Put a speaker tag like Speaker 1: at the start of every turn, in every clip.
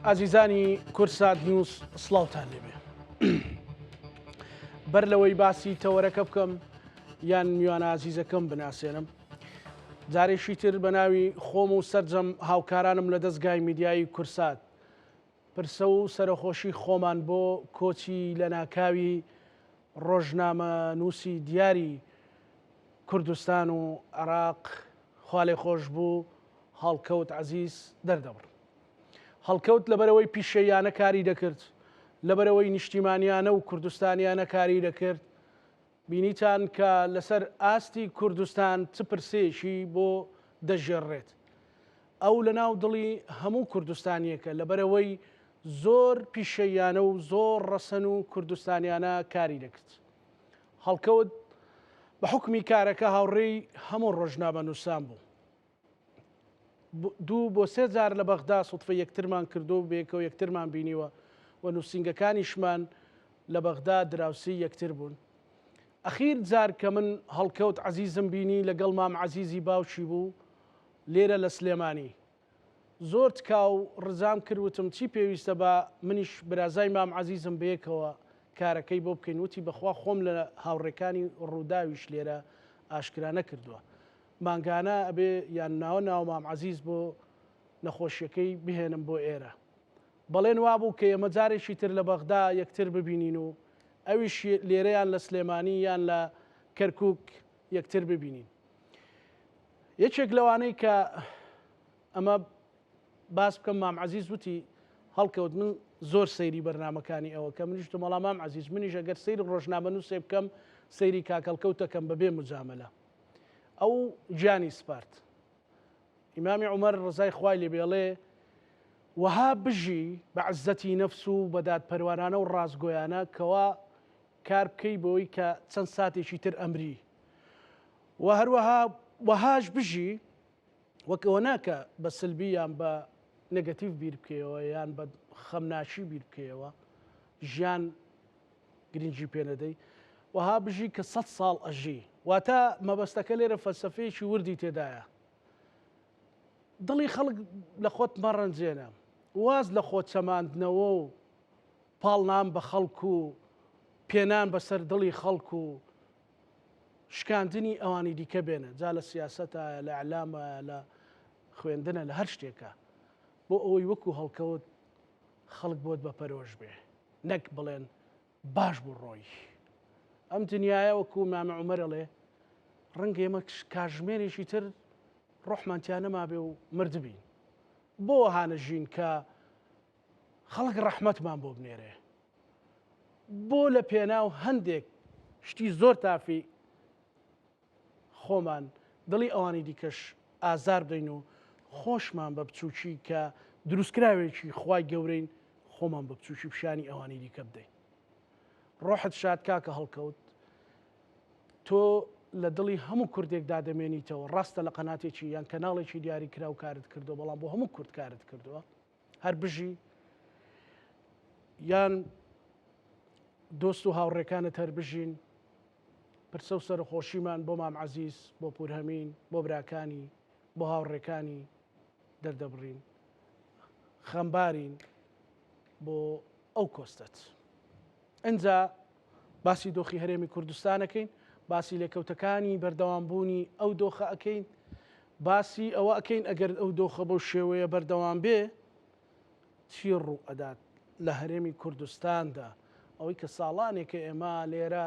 Speaker 1: ئازیزانی کورسات نیوز سڵاوتان لێبێ بەر لەوەی باسی تەوەرەکە بکەم یان میوانە ئازیزەکەم بناسێنم جارێکی تر بە ناوی خۆم و سەرجەم هاوکارانم لە دەستگای میدیایی کورسات پرسە و سەرخۆشی خۆمان بۆ کۆچی لە ناکاوی ڕۆژنامە نووسی دیاری کوردستان و عێراق خوالێ خۆش بوو هەڵکەوت عەزیز دەردەبڕ هەڵکەوت لەبەرەوەی پیشەیانە کاری دەکرد لەبەرەوەی نیشتیمانیانە و کوردستانیانە کاری دەکرد بینیتان کە لەسەر ئاستی کوردستان چ پرسێشی بۆ دەژێڕێت ئەو لە ناو دڵی هەموو کوردستانیەکە لەبەرەوەی زۆر پیشەیانە و زۆر ڕەسەن و کوردستانیانە کاری دەکرد هەڵکەوت بە حکمی کارەکە هاوڕێی هەموو ڕۆژنامە نووسان بوو دوو بۆ سێ جار لە بەغدا سوتفە یەکترمان کردو بێکەوە یەکترمان بینیوە و نووسینگەکانیشمان لە بەغدا دراوسی یەکتر بوون ئەخیر جار کە من هەڵکەوت عەزیزم بینی لەگەڵ مام عەزیزی باوکی بوو لێرە لە سلێمانی زۆر تکاو ڕزام کردوتم چی پێویستە بە منیش برازای مام عەزیزم بەیەکەوە کارەکەی بۆ بکەین وتی بەخوا خۆم لە هاوڕێکانی ڕووداویش لێرە ئاشکرا نەکردووە مانگانە ئەبێ یان ناوە ناو مام عەزیز بۆ نەخۆشیەکەی بهێنم بۆ ئێرە بەڵێن وابوو کە ئێمە جارێکی تر لە بەغدا یەکتر ببینین و ئەویش لێرەیان لە سلێمانی یان لە کەرکووک یەکتر ببینین یەکێک لەوانەی کە ئەمە باس بکەم مام عەزیز وتی هەڵکەوت من زۆر سەیری بەرنامەکانی ئەوە کە منیش مەڵا مام عەزیز منیش ئەگەر سەیری ڕۆژنامە نووسێ بکەم سەیری کاکەڵکەوتەکەم بەبێ مجامەلە ئەو گیانی سپارت ئیمامی عومەر ڕزای خوای لێ بێڵێ وەها بژی بە عەزەتی نەفس و بەدادپەروەرانە و ڕازگۆیانە کەوا کار بکەی بۆی کە چەند ساتێکی تر ئەمری و هەروەها وەهاش بژی وەکەوە ناکە بە سلبی یان بە نەگەتیڤ بیر بکەیەوە یان بە خەمناشی بیر بکەیەوە ژیان گرنگی پێ نەدەی وەها بژی کە 100 ساڵ ئەژی واتە مەبەستەکە لێرە فەلسەفەیەکی وردی تێدایە دڵی خەڵک لە خۆت مەڕەنجێنە واز لە خۆت چەماندنەوە و پاڵنان بە خەڵک و پێنان بەسەر دڵی خەڵک و شکاندنی ئەوانی دیکە بێنە جا لە سیاسەتە لە ئەعلامە لە خوێندنە لە هەر شتێکە بۆ ئەوەی وەکو هەڵکەوت خەڵک بۆت بە پەرۆژ بێ نەک بڵێن باش بوو ڕۆی ئەم دنیاە وەکو مامە عومەرەڵێ ڕەنگە ئێمە کاژمێنێکی تر ڕۆحمانتیانەما بێ و مردبین بۆ هانەژین کە خەڵک ڕەحمەتمان بۆ بنێرێ بۆ لە پێناو هەندێک شتی زۆر تافی خۆمان دڵی ئەوانی دیکەش ئازار بدەین و خۆشمان بە بچووکی کە دروستکراوێکی خوای گەورەین خۆمان بە بچووکی پیشانی ئەوانی دیکە بدەین ڕۆحت شاد کاکە هەڵکەوت تۆ لە دڵی هەموو کوردێکدا دەمێنیتەوە ڕاستە لە قەناتێکی یان کەناڵێکی دیاری کرا و کارت کردو بەڵام بۆ هەموو کورد کارت کردووە هەر بژی یان دۆست و هاوڕێکانت هەر بژین پرسە و سەرخۆشیمان بۆ مام عەزیز بۆ پورهەمین بۆ براکانی بۆ هاوڕێکانی دەردەبڕین خەمبارین بۆ ئەو کۆستەت ئەنجا باسی دۆخی هەرێمی کوردستانەکەین باسی لێکەوتەکانی بەردەوامبوونی ئەو دۆخە ئەەکەین باسی ئەوە ئەەکەین ئەگەر ئەو دۆخە بەو شێوەیە بەردەوام بێ چی ڕوو ئەدات لە هەرێمی کوردستاندا ئەوەی کە ساڵانێکە ئێمە لێرە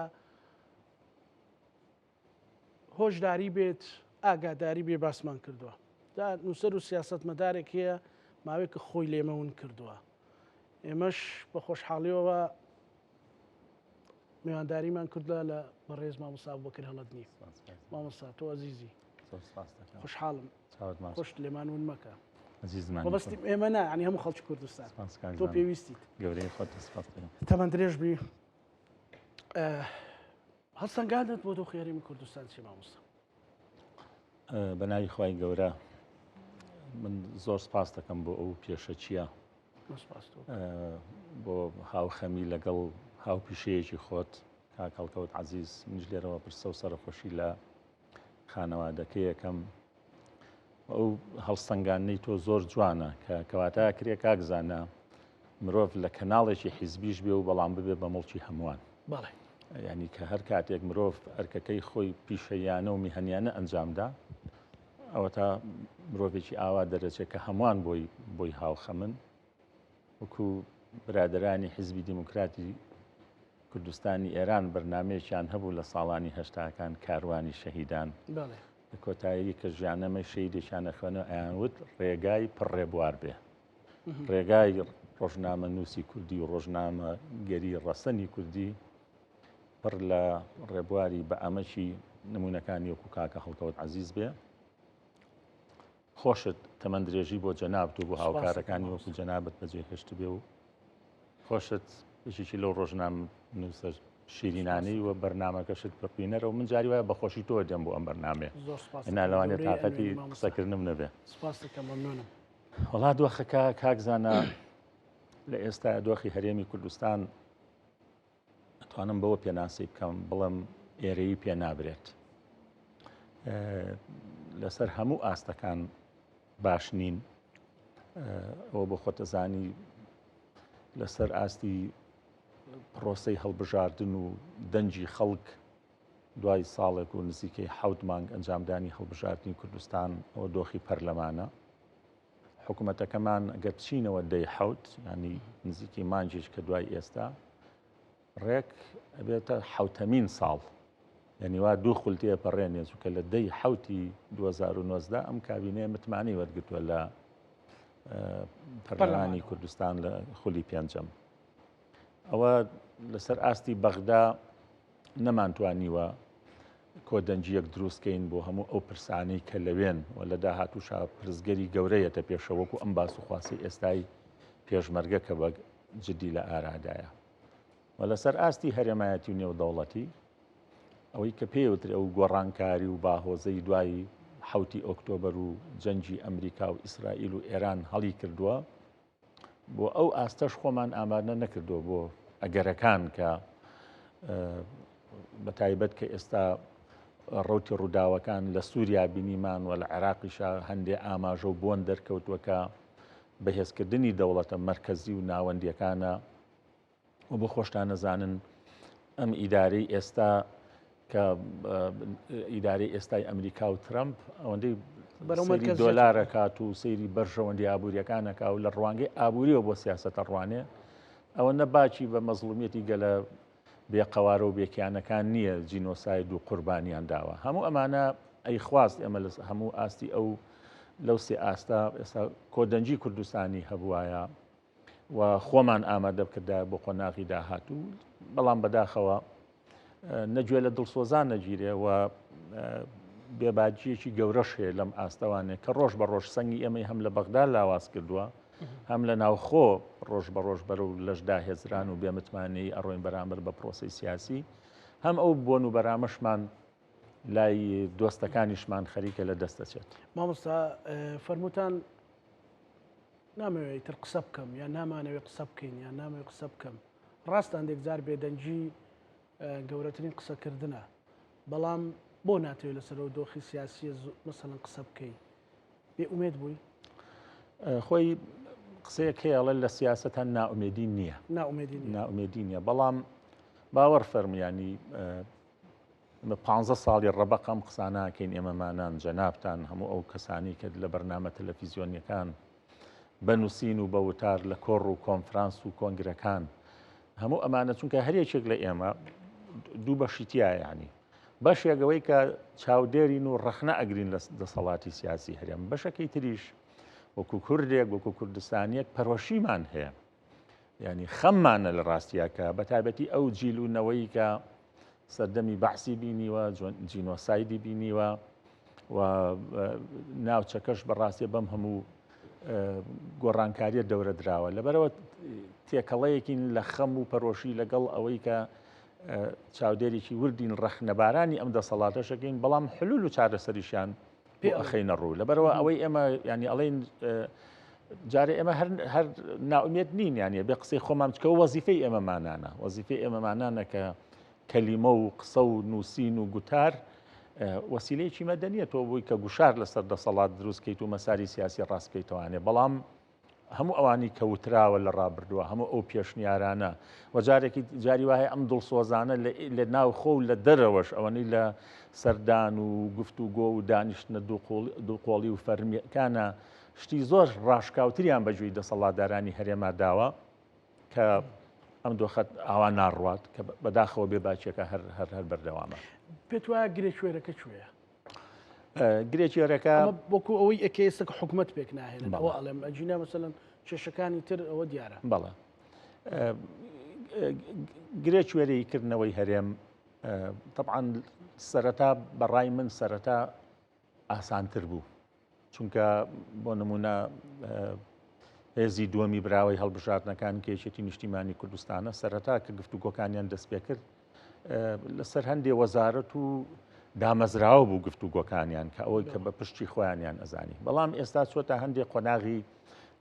Speaker 1: هۆشداری بێت ئاگاداری بێ باسمان کردووە نووسەر و سیاسەتمەدارێک هەیە ماوەیەکە خۆی لێمەون کردووە ئێمەش بە خۆشحاڵیەوە میوانداریمان کردووە لە بەڕێز مامۆستا ئەبوبەکر هەڵەدنی مامۆستا تۆ عەزیزی خۆشحاڵم خۆشت لێمانون مەکە بەبەستی ئێمە نا عنی هەموو خەڵکی کوردستان تۆ پێویستیت
Speaker 2: گەورەی خۆت
Speaker 1: تەمەند درێژ بی هەڵسەنگاندت بۆ دۆخی هەرێمی کوردستان چی مامۆستا
Speaker 2: بە ناوی خوای گەورە من زۆر سپاس دەکەم بۆ ئەو پێشەچیە بۆ هاوخەمی لەگەڵ هاوپیشەیەکی خۆت کاکەڵکەوت عەزیز منیش لێرەوە پرسە و سەرخۆشی لە خانەوادەکەی یەکەم ئەو هەڵسەنگانەی تۆ زۆر جوانە کە کەواتە کرێ کاکزانە مرۆڤ لە کەناڵێکی حیزبیش بێ و بەڵام ببێ بە مڵکی هەمووان
Speaker 1: بەڵێ
Speaker 2: ینی کە هەر کاتێک مرۆڤ ئەرکەکەی خۆی پیشەیانە و میهەنیانە ئەنجامدا ئەوە تا مرۆڤێکی ئاوا دەرەچێت کە هەمووان بۆی هاوخەمن وەکو برادرانی حیزبی دیموکراتی کوردستانی ئێران بەرنامەیەکیان هەبوو لە ساڵانی هەشتاکان کاروانی شەهیدان لە کۆتایی کە ژیانەمەی شەیدێکیان ئەخوێنەوە ئەیانوت ڕێگای پڕڕێبوار بێ ڕێگای ڕۆژنامە نووسی کوردی و ڕۆژنامە گەری ڕەسەنی کوردی پڕ لە ڕێبواری بە ئەمەکی نمونونەکانی وەکو کاکە هەڵکەوت عەزیز بێ خۆشت تەمەند درێژی بۆ جەنابەت و بۆ هاوکارەکانی وەکو جەنابەت بەجێهێشت بێ و خۆشت یەکێکی لەو ڕۆژنامە نووسە شیرینانەی و بەرنامەکەشت بەپینەرە و من جاری وایە بەخۆشی تۆ دێم بۆ ئەم بەرنامێ نالەوانێت تااقەتی قسەکردنم نەبێ وڵا دۆخەکە کاکزانە لە ئێستا دۆخی هەرێمی کوردستان ئەتوانم بەوە پێناسی بکەم بڵم ئێرەی پێ نابرێت لەسەر هەموو ئاستەکان باش نین ئەوە بۆ خۆتەزانی لەسەر ئاستی پرۆسەی هەڵبژاردن و دەنجی خەڵک دوای ساڵێک و نزیکەی 7 مانگ ئەنجامدانی هەڵبژاردننی کوردستان ئەوە دۆخی پەرلەمانە حکوومەتەکەمان ئەگەر بچینەوە دەی حوت ینی نزیکی مانجێک کە دوای ئێستا ڕێک ئەبێتە حوتەمین ساڵ یعنی وا دوو خولتەیە پەڕێنێ چونکە لە دەی حوتی 2019 ئەم کابینەیە متمانی وەرگتووە لە پەرلەمانی کوردستان لە خولی پێنجەم ئەوە لەسەر ئاستی بەغدا نەمانتوانیوە کۆدەنجیەک دروستکەین بۆ هەموو ئەو پرسانەی کە لەوێن و لە داهاتووشا پرزگەری گەورەیەتە پێشەوەکو ئەم باس و خواسی ئێستای پێشمەرگە کە بە جدی لە ئارادایە و لەسەر ئاستی هەرێمایەتی و نێودەوڵەتی ئەوەی کە پێوتر ئەو گۆڕانکاری و باهۆزەی دوای 7 ئۆکتۆبەر و جەنجی ئەمریکا و ئیسرائیل و ئێران هەڵی کردووە بۆ ئەو ئاستەش خۆمان ئامادە نەکردووە بۆ ئەگەرەکان کە بە تایبەت کە ئێستا ڕوتی ڕووداوەکان لە سووریا بینیمان و لە عێراقیشا هەندێک ئاماژە و بۆن دەرکەوتووەکە بەهێزکردنی دەوڵەتە مەرکەزی و ناوەندیەکانە و بۆ خۆشتان نەزانن ئەم ئیدارەی ئێستا کە ئیدارەی ئێستای ئەمریکا و ترەمپ ئەوەندەی سەیری دۆلارەکات و سەیری بەرژەوەندی ئابوووریەکانەکە و لە ڕوانگەی ئابووریەوە بۆ سیاسەتە ڕوانێ ئەوە نەباچی بە مەزڵومیەتی گەلە بێقەوارە و بێکیانەکان نییە جینۆساید و قوربانیان داوە هەموو ئەمانە ئەی خواست ئێمە لە هەموو ئاستی ئەو لەو سێ ئاستا ئێستا کۆدەنجی کوردستانی هەبوایە و خۆمان ئامادە بکردا بۆ قۆناغی داهاتوو بەڵام بەداخەوە نەگوێ لە دڵسۆزان نەگیرێ و بێباجیەکی گەورەش هەیە لەم ئاستەوانێ کە ڕۆژ بە ڕۆژ سەنگی ئێمەی هەم لە بەغدا لاواز کردووە هەم لە ناوخۆ ڕۆژ بە ڕۆژ بەرە و لەشدا هێزران و بێمتمانەی ئەڕۆین بەرامبەر بە پرۆسی سیاسی هەم ئەو بۆن و بەرامەشمان لای دۆستەکانیشمان خەریکە لە دەستەچێت
Speaker 1: مامۆستا فەرمووتان نامەوێت تر قسە بکەم یان نامانەوێت قسە بکەین یان نامەوێت قسە بکەم ڕاستان دێکجار بێدەنجی گەورەترین قسەکردنە بەڵام بۆ ناتوێت لەسەرەوە دۆخی سیاسی مەسەڵەن قسە بکەی بێ ئومێد بووی
Speaker 2: خۆی قسەیەک هەیەڵێ لە سیاست هەن ناومێدی نییە ناومێدی نییە بەڵام باوەڕ فەرمیانی 15 ساڵی ڕەبەقەم قساناکەین ئێمەمانان جەنابتان هەموو ئەو کەسانی کە لە بەرنامە تەلەڤیزیۆنیەکان بەنووسین و بە وتار لە کۆڕ و کۆنفرانس و کۆنگرەکان هەموو ئەمانە چونکە هەرێکێک لە ئێمە دوو بەشی تایە یعنی بەشێکەوەی کە چاودێرین و ڕەخنە ئەگرین لە دەسەڵاتی سیاسی هەرێم بەشەکەی تریش وەکو کوردێک وەکو کوردستانیەک پەرۆشیمان هەیە ینی خەممانە لە ڕاستیاکە بە تایبەتی ئەو جیلوونەوەی کە سەردەمی بەعسی بینیوە جینۆسایدی بینیوە و ناوچەکەش بەڕاستیە بەم هەموو گۆڕانکاریە دەورە دراوە لەبەرەوە تێکەڵەیەکین لە خەم و پەرۆشی لەگەڵ ئەوەی کە چاودێرێکی وردین ڕەخنەبارانی ئەم دەسەڵاتەشەکەین بەڵام حلول و چارەسەریشیان ئەخەینە ڕوو لەبەرەوە ئەوەی ئێمە ینی ئەڵێن جارێ ئێمە هەر ناومێت نین یانە بێ قسەی خۆمان چکەوە وەزیفەی ئێمەمانانە وەزیفەی ئێمەمانانە کە کەلیمە و قسە و نووسین و گوتار وەسیلەیەکی مەدەنیە تۆ بووی کە گوشار لەسەر دەسەڵات دروستکەیت و مەساری سیاسی ڕاستکەیتەوانێ بەڵام هەموو ئەوانی کەوتراوە لە ڕابردووە هەموو ئەو پێشنیارانە وەجارێکی جاری وایە ئەم دڵسۆزانە لە ناو خۆ و لە دەرەوەش ئەوەنەی لە سەردان و گفتوگۆ و دانیشتنە دووقۆڵی و فەرمیەکانە شتی زۆر ڕاشکاوتریان بەگوێی دەسەڵاتدارانی هەرێما داوە کە ئەم دۆخەت ئاوا ناڕوات کە بەداخەوە بێ باچێکە هەر بەردەوامە.
Speaker 1: پێت وایە گرێکوێرەکە کوێیە؟
Speaker 2: گرێکوێرەکە
Speaker 1: بۆکو ئەوەی ئەکەیسە حکوومەت پێک ناهێنن ئەوە ئەڵێم ئەجینە مەسەلەن کێشەکانی تر ئەوە دیارە.
Speaker 2: بەڵێ گرێکوێرەیکردنەوەی هەرێم طبعاً سەرەتا بەڕای من سەرەتا ئاسانتر بوو چونکە بۆ نمونە هێزی دووەمی براوەی هەڵبژاردنەکان کێشێتی نیشتیمانی کوردستانە سەرەتا کە گفتوگۆکانیان دەست پێ کرد لەسەر هەندێک وەزارەت و دامەزراوە بوو گفتوگۆکانیان کە ئەوەی کە بە پشتی خۆیانیان ئەزانی بەڵام ئێستا چۆتە هەندێک قۆناغی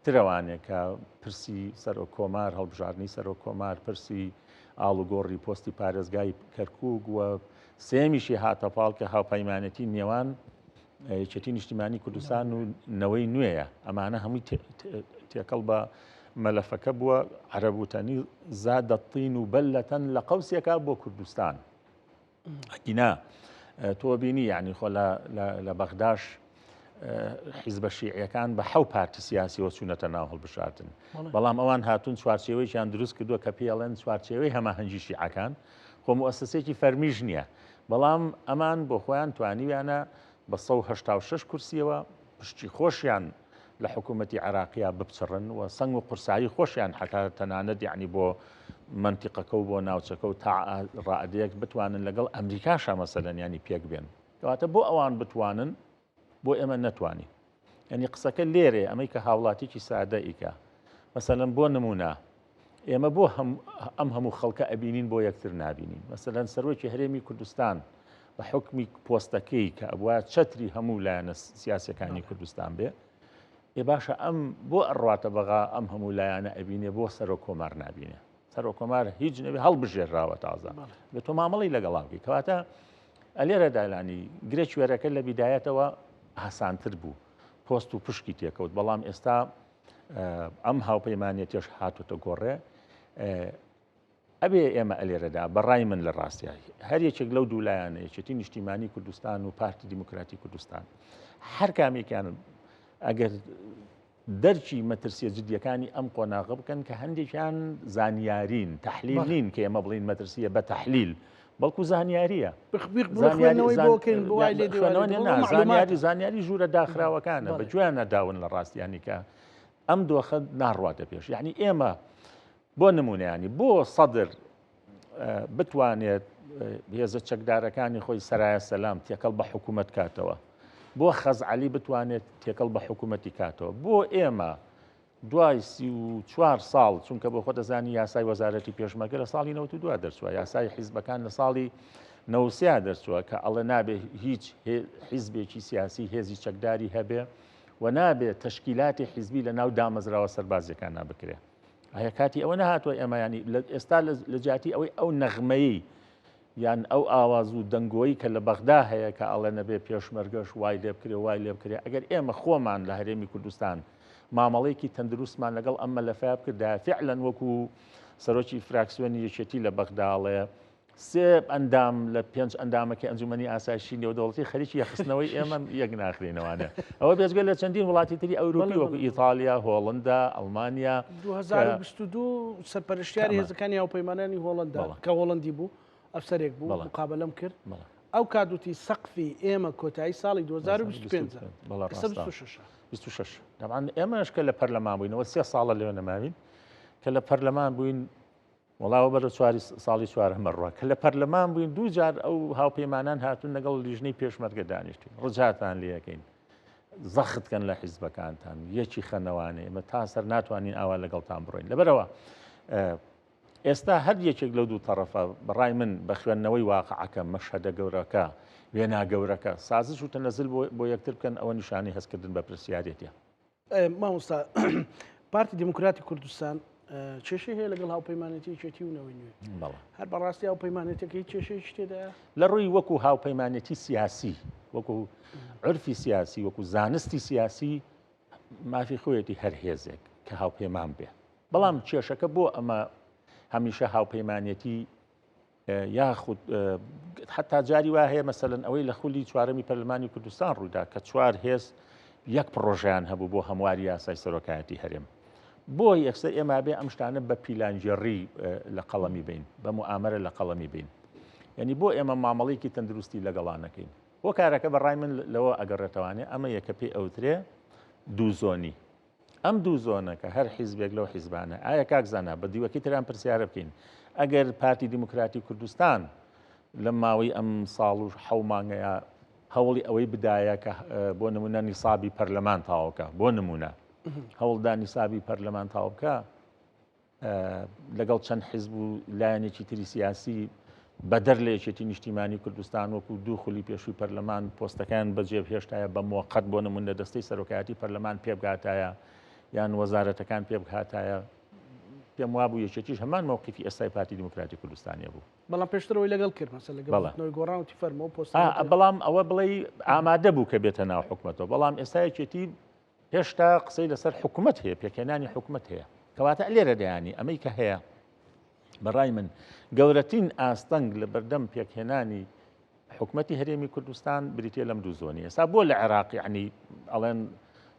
Speaker 2: ترەوانێک کە پرسی سەرۆک کۆمار هەڵبژاردننی سەرۆک کۆمار پرسی ئاڵوگۆڕی پۆستی پارێزگای کەرکووک وە سێمیشی هاتەپاڵ کە هاوپەیمانەتی نێوان یەکێتی نیشتیمانی کوردستان و نەوەی نوێیە ئەمانە هەمووی تێکەڵ بە مەلەفەکە بووە عەرەبوتەنی زادە الطین و بەلەتەن لە قەوسێکا بۆ کوردستان ئەگینا تۆ بینی یعنی خۆ لە بەغداش حیزبە شیعیەکان بە 7 پارتی سیاسیەوە چوونەتە ناو هەڵبژاردن بەڵام ئەوان هاتوون چوارچێوەیان دروست کردووە کە پێڵێن چوارچێوەی هەماهەنگی شیعەکان خۆ موەسسەسێکی فەرمیش نییە بەڵام ئەمان بۆ خۆیان توانیویانە بە 186 کورسیەوە پشتی خۆشیان لە حکوومەتی عێراقیا بپچڕن و سنگ و قورسایی خۆشیان حتا تەنانەت یعنی بۆ منتیقەکە و بۆ ناوچەکە و تا ڕائدەیەک بتوانن لەگەڵ ئەمریکاشە مەسەلەن ینی پێک بێن کەواتە بۆ ئەوان بتوانن بۆ ئێمە نەتوانی ینی قسەکە لێرێ ئەمەی کە هاوڵاتێکی سادە ئیکە مەسەلەن بۆ نمونە ئێمە بۆ ئەم هەموو خەڵکە ئەبینین بۆ یەکتر نابینین مەسەلەن سەرۆکی هەرێمی کوردستان بە حکمی پۆستەکەی کە ئەبووە چەتری هەموو لایەنە سیاسەکانی کوردستان بێ ئێ باشە ئەم بۆ ئەڕاتە بەغا ئەم هەموو لایەنە ئەبینێ بۆ سەرۆک کۆمار نابینێ سەرۆک کۆمار هیچ نەبێ هەڵبژێراوە تازە بە تۆ مامەڵی لەگەڵاوی کەواتە ئەلێرە دالانی گرێکوێرەکە لە بیدایەتەوە ئاسانتر بوو پۆست و پشکی تێکەوت بەڵام ئێستا ئەم هاوپەیمانێتیش هاتوتە گۆڕێ ئەبێ ئێمە ئەلێرەدا بەڕای من لە ڕاستیایی هەر یەکێک لەو دوولایەنە یەکێتی نیشتیمانی کوردستان و پارتی دیموکراتی کوردستان هەر کامێکیان ئەگەر دەرچی مەترسیە جدیەکانی ئەم قۆناغە بکەن کە هەندێکیان زانیارین تەحلیل نین کە ئێمە بڵین مەترسیە بە تەحلیل بەڵکو زانیاریە زانیاری ژوورە داخراوەکانە بە گوێیان نەداون لە ڕاستیانی کە ئەم دۆخە ناڕواتە پێش یعنی ئێمە بۆ نمونەیانی بۆ سەدر بتوانێت هێزە چەکدارەکانی خۆی سەرایە سەلام تێکەڵ بە حکوومەت کاتەوە بۆ خەزعەلی بتوانێت تێکەڵ بە حکوومەتی کاتەوە بۆ ئێمە دوای 34 ساڵ چونکە بۆ خۆ دەزانی یاسای وەزارەتی پێشمەرگە لە ساڵی 92 دەرچووە یاسای حیزبەکان لە ساڵی 93 دەرچووە کە ئەڵێ نابێ هیچ حیزبێکی سیاسی هێزی چەکداری هەبێ و نابێت تەشکیلاتی حیزبی لە ناو دامەزراوە سەربازیەکان نابکرێ هەیە کاتی ئەوە نەهاتوە ئێمە ینی ئێستا لە جاتی ئەوەی ئەو نەغمەیی یان ئەو ئاواز و دەنگۆیی کە لە بەغدا هەیە کە ئەڵێ نەبێ پێشمەرگەش وای لێ بکرێ وای لێ بکرێ ئەگەر ئێمە خۆمان لە هەرێمی کوردستان مامەڵەیەکی تەندروستمان لەگەڵ ئەمە لە فاب کردا فعلەن وەکو سەرۆکی فراکسیۆنی یەکێتی لە بەغداڵێ سێ ئەندام لە 5 ئەندامەکە ئەنجومەنی ئاسایشی نێودەوڵەتی خەریکی یەخستنەوەی ئێمە یەک ناخرێنەوەوانە ئەوە بێزگە لە چەندین وڵاتی تری ئەوروپی وەکو ئیتالیا هۆڵندا ئەڵمانیا
Speaker 1: 2022 سەرپەرشتیاری هێزەکانی هاوپەیمانانی هۆڵندا کە هۆڵندی بوو ئەفسەرێک بوو مقابلەم کرد ئەو کادوتی سەقفی ئێمە کۆتایی ساڵی 2025 26
Speaker 2: دەبان ئێمەشکە لە پەرلەمان بووینەوە 3 ساڵە لێوە نەماوین کە لە پەرلەمان بووین وڵاوە بەرە ساڵی 4 هەمەڕوە کە لە پەرلەمان بووین دوو جار ئەو هاوپەیمانان هاتوون لەگەڵ لیژنەی پێشمەرگە دانیشتین ڕجاتان لێەکەین زەختکەن لە حیزبەکانتان یەکی خەنەوانێ ئێمە تا سەر ناتوانین ئاوا لەگەڵتان بڕۆین لەبەرەوە ئێستا هەر یەکێک لەو دوو تەڕەفە بەڕای من بە خوێندنەوەی واقعەکە مەشهەدە گەورەکە وێنا گەورەکە سازش و تەنەزل بۆ یەکتر بکەن ئەوە نیشانی هەستکردن بە پرسیارێتە
Speaker 1: مامۆستا پارتی دیموکراتی کوردستان کێشەی هەیە لەگەڵ هاوپەیمانەتی یەکێتی و نەوەی نوێ هەر بەڕاستی هاوپەیمانەتەکەی کێشەیەکی تێدایە
Speaker 2: لە ڕووی وەکو هاوپەیمانەتی سیاسی وەکو عرفی سیاسی وەکو زانستی سیاسی مافی خۆیەتی هەر هێزێک کە کە هاوپەیمان بێ بەڵام کێشەکە بۆ ئەمە هەمیشە هاوپەیمانەتی یاخود حتا جاری وا هەیە مەسەلەن ئەوەی لە خولی چوارەمی پەرلەمانی کوردستان ڕوویدا کە چوار هێز یەک پرۆژیان هەبوو بۆ هەمواری یاسای سەرۆکایەتی هەرێم بۆ یەکسەر ئێمە بێ ئەم شتانە بە پیلانجێڕی لە قەڵەمی بین بە موامەرە لە قەڵەمی بین یعنی بۆ ئێمە مامەڵەیەکی تەندروستی لەگەڵانەکەین بۆ کارەکە بەڕای من لەوە ئەگەڕێتەوانێ ئەمە یەکە پێی ئەوترێ دوو زۆنی ئەم دوو زۆنە کە هەر حیزبێک لەو حیزبانە ئایا کاکزانە بە دیوەکی تران پرسیارە بکەین ئەگەر پارتی دیموکراتی کوردستان لە ماوەی ئەم ساڵ و حەو مانگەیە هەوڵی ئەوەی بدایە کە بۆ نمونە نیسابی پەرلەمان تاوەکە بۆ نمونە هەوڵدا نیسابی پەرلەمان تاو بکە لەگەڵ چەند حیزب و لایەنێکی تری سیاسی بەدەر لە یەکێتی نیشتیمانی کوردستان وەکو دوو خولی پێشووی پەرلەمان پۆستەکان بەجێهێشتایە بە موقەت بۆ نمونە دەستەی سەرۆکایەتی پەرلەمان پێبگاتایە یان وەزارەتەکان پێبگاتایە پێم وابوو یەکێتیش هەمان مووقیفی ئێستای پارتی دیموکراتی کوردستانی بوو
Speaker 1: بەڵام پێشترەوەی لەگەڵ کرد مەسەلە لەگەڵ گۆڕانوتی فەرمەوە پۆست
Speaker 2: بەڵام ئەوە بڵێ ئامادە بوو کە بێتە ناو حکومەتەوە بەڵام ئێستا یەکێتی هێشتا قسەی لەسەر حکومت هەیە پێکهێنانی حکومت هەیە کەواتە لێرە دەیانی ئەمەی کە هەیە بەڕای من گەورەترین ئاستەنگ لە بەردەم پێکهێنانی حکومەتی هەرێمی کوردستان بریتێ لەم دوو زۆنی ئێستا بۆ لە عێراق یعنی ئەڵێن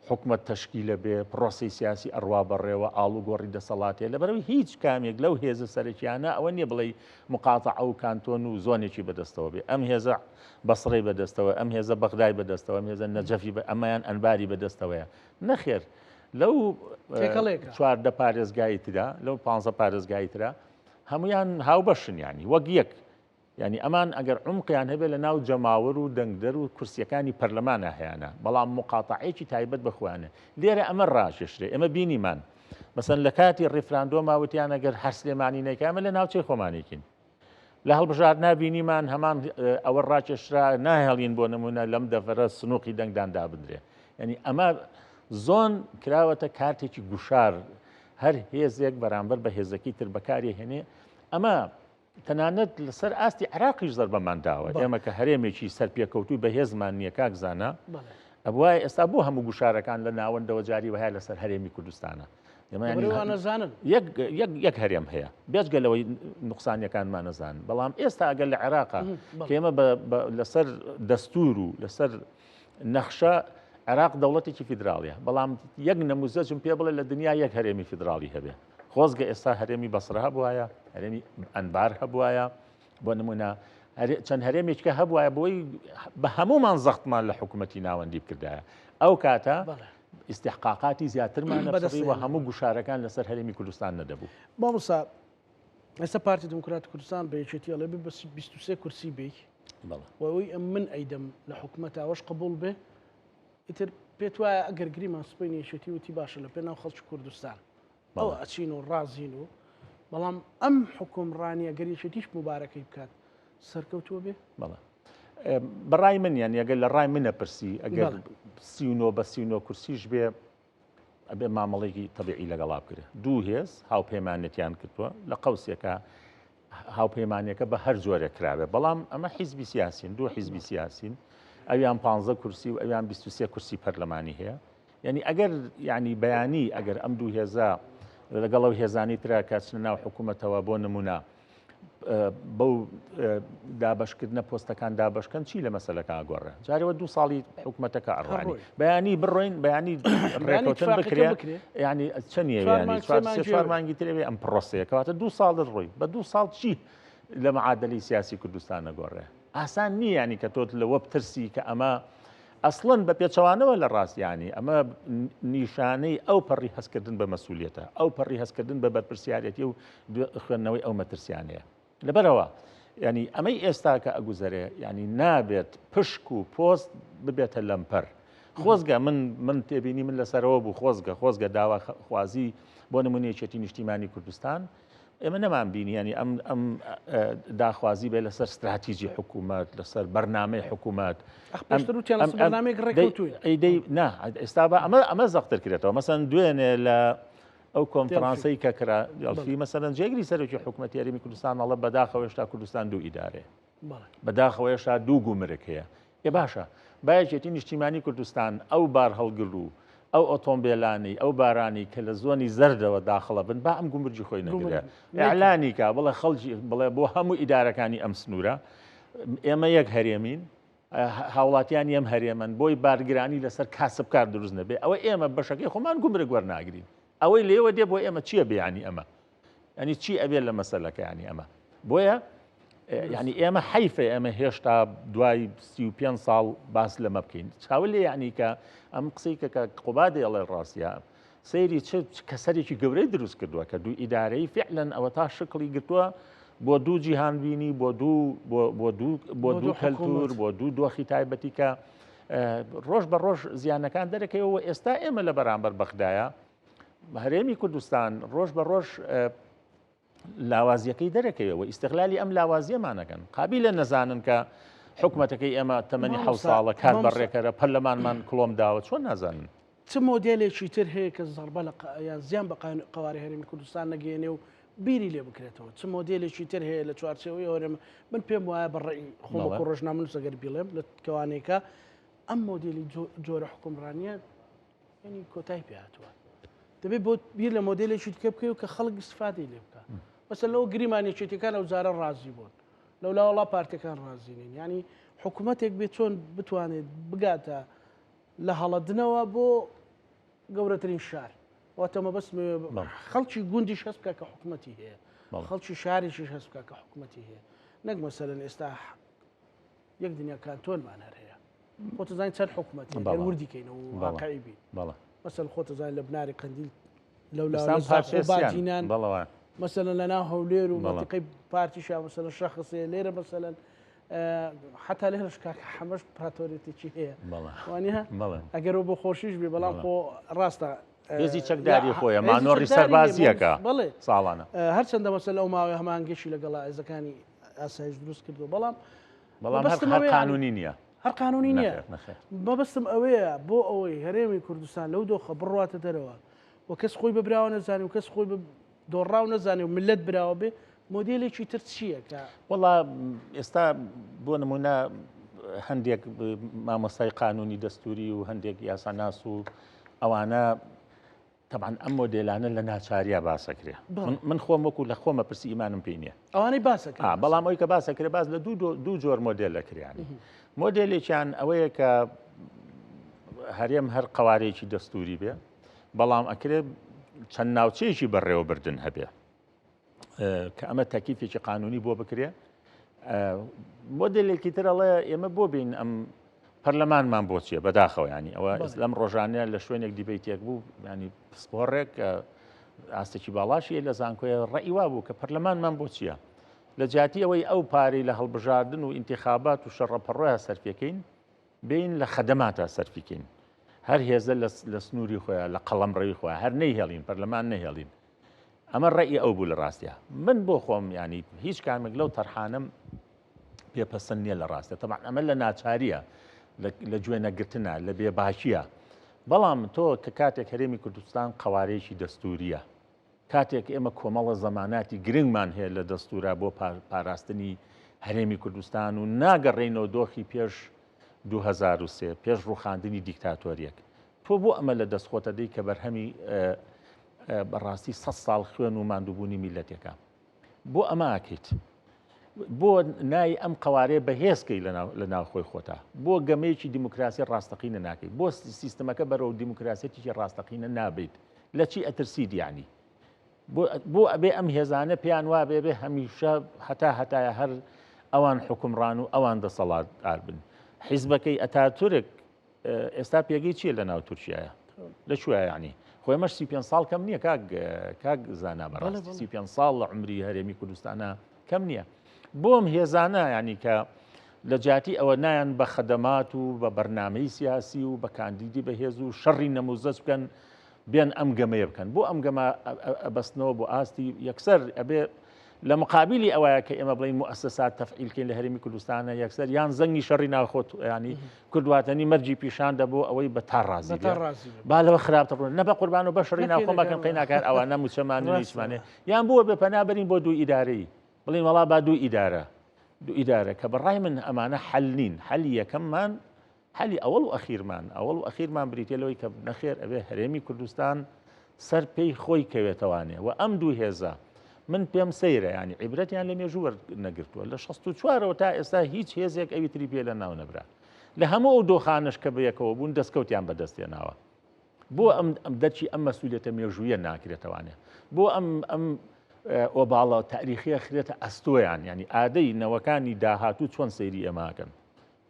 Speaker 2: حکومت تەشکیلە بێ پرۆسی سیاسی ئەڕوا بەڕێوە ئاڵو گۆڕی دەسەڵاتێ لەبەرەوەی هیچ کامێک لەو هێزە سەرەکیانە ئەوە نییە بڵێ مقاتع ئەو کانتۆن و زۆنێکی بەدەستەوە بێ ئەم هێزە بەسڕی بەدەستەوە ئەم هێزە بەغدای بەدەستەوە ئەم هێزە نەجەفی ئەمەیان ئەنباری بەدەستەوەیە نەخێر لەو چواردە پارێزگای ترا لەو 15 پارێزگای ترا هەمویان هاوبەشن ینی وەک یەک ینی ئەمان ئەگەر عمقیان هەبێت لە ناو جەماوەر و دەنگدەر و کورسیەکانی پەرلەمانە هەیەە بەڵام مقاتعەیەکی تایبەت بخوانە لێرە ئەمە ڕاکێشرێ ئەمە بینیمان مەسەن لە کاتی ڕیفراندۆماوتیان ئەگەر هەر سلێمانی نەکەمە لە ناوچەی خۆمانێکین لە هەڵبژار نبینیمان هەمان ئەوە ڕاکێشرا ناهێڵین بۆ نمونە لەم دەڤەرە سنووقی دەنگداندا بدرێ ینی ئەمە زۆن کراوەتە کارتێکی گوشار هەر هێزێک بەرامبەر بە هێزەکەی تر بەکاری هێنێ ئەمە تەنانەت لەسەر ئاستی عراقیش زەربەمان داوە ئێمە کە هەرێمێکی سەرپێکەوتوی بە هێزمان نییە کاکزانە ئەوای ئێستا بۆ هەموو گوشارەکان لە ناوەندەوە جاری وهەیە لەسەر هەرێمی کوردستانە یەک هەرێم هەیە بێجگەلەوەی نوقسانیەکانمان نەزان بەڵام ئێستا ئەگەر لە عێراقا کە ئێمە لەسەر دەستور و لەسەر نەخشە عێراق دەوڵەتێکی فیدراڵیە بەڵام یەک نەموزەجم پێ بڵێ لە دنیا یەک هەرێمی فیدراڵی هەبێ خۆزگە ئێستا هەرێمی بەسڕ هەبوایە هەرێمی ئەنبار هەبوایە بۆ نمونە چەند هەرێمێککە هەبوایە بۆی بە هەمومان زەختمان لە حکوومەتی ناوەندی بکردایە ئەو کاتە ئیستحقاقاتی زیاترمان بەدەستیوە هەموو گوشارەکان لەسەر هەرێمی کوردستان نەدەبوو
Speaker 1: مامۆستا ئێستا پارتی دموکراتی کوردستان بە یەکێتی ئەڵێ بە 23 کورسی بێک وەوەی ئەم من ئەیدەم لە حکوومەت ئەوەش قبول بێ ئیتر پێت وایە ئەگەر گریمان سپەی یەکێتی وتی باشە لە پێناو خەڵکی کوردستان ئەوە ئەچین و ڕازین و بەڵام ئەم حکومڕانیە گەریشتیش مبارەکەی بکات سەرکەوتووە بێ
Speaker 2: بەڵێ بەڕای من یان ئەگەر لە ڕای منە پرسی ئەگەر 39 بە 39 کورسیش بێ ئەبێ مامەڵێکی تەبیعی لەگەڵا بکرێ دوو هێز هاوپەیمانێتیان کردووە لە قەوسێکە هاوپەیمانەکە بە هەر جۆرە کراوێ بەڵام ئەمە حیزبی سیاسین دوو حیزبی سیاسین ئەویان 15 کورسی و ئەویان 23 کورسی پەرلەمانی هەیە یعنی ئەگەر یعنی بەیانی ئەگەر ئەم دوو هێزە لەگەڵ هێزانی ترا کاتچنە ناو حکوومەتەوە بۆ نمونە بەو دابشکردنە پۆستەکان دابشکەن چی لە مەسەلەکە گۆڕێ جارەوە 2 ساڵی حکوومەتەکە ئەڕوانی بەیانی بڕۆین بەیانی ڕێکەوتن بکرێ ینی چەندیە ینی 4 مانگی ترێ ئەم پرۆسەیە کەواتە 2 ساڵ ڕۆی بە 2 ساڵ چی لە معادلەی سیاسی کوردستان نەگۆڕێ ئاسان نییە ینی کە تۆت لەوە بترسی کە ئەمە ئەسڵەن بە پێچەوانەوە لە ڕاستیانی ئەمە نیشانەی ئەو پەڕی هەستکردن بە مەسئولیەتە ئەو پەڕی هەستکردن بە بەرپرسیارەتی و خوێندنەوەی ئەو مەترسیانەیە لەبەرەوە ینی ئەمەی ئێستا کە ئەگوزەرێ ینی نابێت پشک و پۆست ببێتە لەمپەر خۆزگە من تێبینی من لەسەرەوە بوو خۆزگە داواخوازی بۆ نمونەیەکێتی نیشتیمانی کوردستان ئێمە نەمان بینی ینی ئەم داخوازی بێ لەسەر استراتیژی حکوومەت لەسەر بەرنامەی حکوومەت ئێستا ئەمە زەختر کرێتەوە مەسەن دوێنێ لە ئەو کۆنفرانسەی کە کرا یاڵفی مەسەرەن جێگری سەرۆکی حکوومەتی هەرێمی کوردستان ئەڵە بەداخەوە هێشتا کوردستان دوو ئیدارێ بەداخەوە هێشتا دوو گومرک هەیە باشە بایەکێتی نیشتیمانی کوردستان ئەو بار هەڵگر و ئەو ئۆتۆمبیلانی ئەو بارانی کە لە زۆنی زەردەوە داخڵە بن با ئەم گومرجی خۆی نەگرێ ئەعلانی کا بڵێ خەڵکی بڵێ بۆ هەموو ئیدارەکانی ئەم سنوورە ئێمە یەک هەرێمین هاوڵاتیان ئەم هەرێمن بۆی بارگرانی لەسەر کاسبکار دروست نەبێ ئەوە ئێمە بەشەکەی خۆمان گومرگ وەرناگرین ئەوەی لێوە دێ بۆ ئێمە چییە بێیانی ئەمە ینی چی ئەبێت لە مەسەلەکەیانی ئەمە بۆیە ینی ئێمە حیفە ئێمە هێشتا دوای 35 ساڵ باس لەمە بکەین چاوە لێ یعنی کە ئەم قسەی کە قوبا دێڵێ ڕاستە سەیری کەسەرێکی گەورەی دروست کردووە کە دوو ئیدارەی فعلەن ئەوە تا شکڵی گرتووە بۆ دوو جیهان بینی بۆ دوو کەلتور بۆ دوو دۆخی تایبەتی کە ڕۆژ بە ڕۆژ زیانەکان دەرەکەیەوە ئێستا ئێمە لە بەرامبەر بەخدایە هەرێمی کوردستان ڕۆژ بە ڕۆژ لاوازیەکەی دەرەکەوە ئیستیغلالی ئەم لاوازیەمانەکەن قابلە نەزانن کە حکوومەتەکەی ئێمە تەمەنی 7 ساڵە کات بەڕێکەرە پەرلەمانمان کڵۆم داوە چۆن نازانن
Speaker 1: چ مۆدلێکی تر هەیە کە زەربە لە یان زیان بە قواری هەرێمی کوردستان نەگەێنێ و بیری لێ بکرێتەوە چ مۆدلێکی تر هەیە لە چوارچێەوەی هەرێمە من پێم وایە بەڕێی خۆڵکو ڕۆژنامە سەگەر بیڵێم لە کەوانێکە ئەم مۆدلی جۆرە حکومڕانیە ینی کۆتای پێهاتووە دەبێت بۆ بیر لە مۆدلێکی دیکە بکەیت کە خەڵک استفادەی لێ بکە بەسە لەو گریمانێکێتەکان ئەو زارە ڕازی بوون لەولا وڵا پارتەکان ڕازینین ینی حکوومەتێک بێت چۆن بتوانێت بگاتە لە هەڵەدنەوە بۆ گەورەترین شار واتەمە بەس خەڵکی گوندی هەست بکە کە حکوومەتی هەیە خەڵکی شارێکی هەست بکە کە حکوومەتی هەیە نەک مەسەلەن ئێستا یەک دنیا کانتۆنمان هەر هەیە خۆتە زانین چەند حکوومەتی وردیکەینەوە واقعی بین مەسەل خۆتە زانین لە بناری قەندیل لەولاباجینان مثلا لنا هولير ومنطقي بارتي شا مثلا شخصيه ليره مثلا حتى لهرش كاك حمش براتوريتي هي وانيها اگر بو خوشيش بي بلان خو راستا
Speaker 2: يزي چەکداری خۆیە مانۆڕی سەربازیەکە ساڵانە
Speaker 1: هەرچەندە مەسەلە ئەو ماوەی هەمانگەشی لەگەڵا ئێزەکانی ئاسایش دروست کردو بەڵام
Speaker 2: هەر قانونی نییە
Speaker 1: هەر قانونی نییە مەبەستم ئەوەیە بۆ ئەوەی هەرێمی کوردستان لەو دۆخە بڕواتە دەرەوە و کەس خۆی بەبراوە نەزانێ و کەس خۆی دۆڕاو نەزانێ و ملت براوە بێ مۆدلێکی تر چییە کە
Speaker 2: وەڵا ئێستا بۆ نمونە هەندێک مامۆستای قانونی دەستوری و هەندێک یاساناس و ئەوانە طبعاً ئەم مۆدلانە لە ناچاریا باسەکرێ من خۆم وەکو لە خۆمە پرسی ئیمانم پێی نییە
Speaker 1: ئەوانەی باسەکە
Speaker 2: بەڵام ئەوی کە باسەکرێ باز لە دوو جۆر مۆدل لەکریانی مۆدلێکیان ئەوەیە کە هەرێم هەر قوارێکی دەستوری بێ بەڵام ئەکرێ چەند ناوچەیەکی بەڕێوەبردن هەبێ کە ئەمە تەکیفێکی قانونی بۆ بکرێ مۆدلێکی ترەڵێ ئێمە بۆ بین ئەم پەرلەمانمان بۆ چیە بەداخەوە ینی ئەوە لەم ڕۆژانەیە لە شوێنێک دیبیتێک بوو ینی پسپۆڕێک ئاستێکی باڵاشی لە زانکۆیە ڕێیوا بوو کە پەرلەمانمان بۆ چییە لە جاتی ئەوەی ئەو پارەی لە هەڵبژاردن و ئینتیخابات و شەڕەپەڕۆیە سەرفەکەین بین لە خەدەماتە سەرفیکەین هەر هێزە لە سنووری خۆیان لە قەڵەمڕەوی خۆیان هەر نەیهێڵین پەرلەمان نەهێڵین ئەمە ڕێی ئەو بوو لە ڕاستیە من بۆ خۆم ینی هیچ کامێک لەو تەرحانم پێپەسەند نییە لە ڕاستە تەبعاً ئەمە لە ناچاریە لە گوێنەگرتنە لە بێباشیە بەڵام تۆ کە کاتێک هەرێمی کوردستان قوارەیەکی دەستوریە کاتێک ئێمە کۆمەڵە زەماناتی گرنگمان هەیە لە دەستورە بۆ پاراستنی هەرێمی کوردستان و ناگەڕێینەوە دۆخی پێش 2003 پێش ڕووخاندنی دیکتاتۆریەک تۆ بۆ ئەمە لە دەستخۆتە دەی کە بەرهەمی بەڕاستی 100 ساڵ خوێن و ماندووبوونی میلەتێکە بۆ ئەمە ئاکەیت بۆ نای ئەم قوارێ بەهێزکەی لە ناوخۆی خۆتا بۆ گەمەیەکی دیموکراسی ڕاستەقینە ناکەیت بۆ سیستەمەکە بەرەو دیموکراسێتیی ڕاستەقینە نابێت لە چی ئەترسید یعنی بۆ ئەبێ ئەم هێزانە پێیان وا بێ هەمیشە هەتایە هەر ئەوان حکومڕان و ئەوان دەسەڵاتدار بن حیزبەکەی ئەتاتورک ئێستا پێگەی چییە لە ناو تورکیایە لەکوێ ینی خۆی مەش 35 ساڵ کەم نییە کاک زانا بەڕاستی 35 ساڵ لە عمری هەرێمی کوردستانە کەم نییە بۆم هێزانە ینی کە لە جاتی ئەوە نایەن بە خەدەمات و بە بەرنامەی سیاسی و بە کاندیدی بەهێز و شەڕی نەموزەج بکەن بێن ئەم گەمەیە بکەن بۆ ئەم گەمە ئەبەستنەوە بۆ ئاستی یەکسەر ئەبێ لە مقابلی ئەوەیە کە ئێمە بڵین مؤسسات تەفعیلکەین لە هەرێمی کوردستانە یەکسەر یان زەنگی شەڕی ناوخۆت ینی کوردواتنی مەرجی پیشان دەبوو ئەوەی بە تا ڕازی با لەوە خراپتە ڕوون نەبە قوربان و بە شەڕی ناوخۆ مەکەن قەیناکار ئەوانە موچەمان نیشمانێ یان بووە بێ پەنابەرین بۆ دوو ئیدارەی بڵین وەڵا با دوو ئیدارە کە بەڕای من ئەمانە حەل نین حەلی یەکەممان حالی ئەوڵ و ئەخیرمان بریتە لەوەی کە نەخێر ئەوێ هەرێمی کوردستان سەر پێی خۆی کەوێتەوانێ و ئەم دوو هێزە من پێم سەیرە ینی عیبرەتیان لە مێژوو نەگرتووە لە 64ەوە تا ئێستا هیچ هێزێک ئەوی تری پێ لە ناو نەبرا لە هەموو ئەو دۆخانش کە بەیەکەوە بوون دەستکەوتیان بەدەستێناوە بۆ ئەم دەرچی ئەم مەسئولیەتە مێژوویە ناکرێتەوانێ بۆ ئەم ئۆباڵە تاریخیە خرێتە ئەستۆیان ینی ئادەی نەوەکانی داهاتوو چۆن سەیری ئێماکەن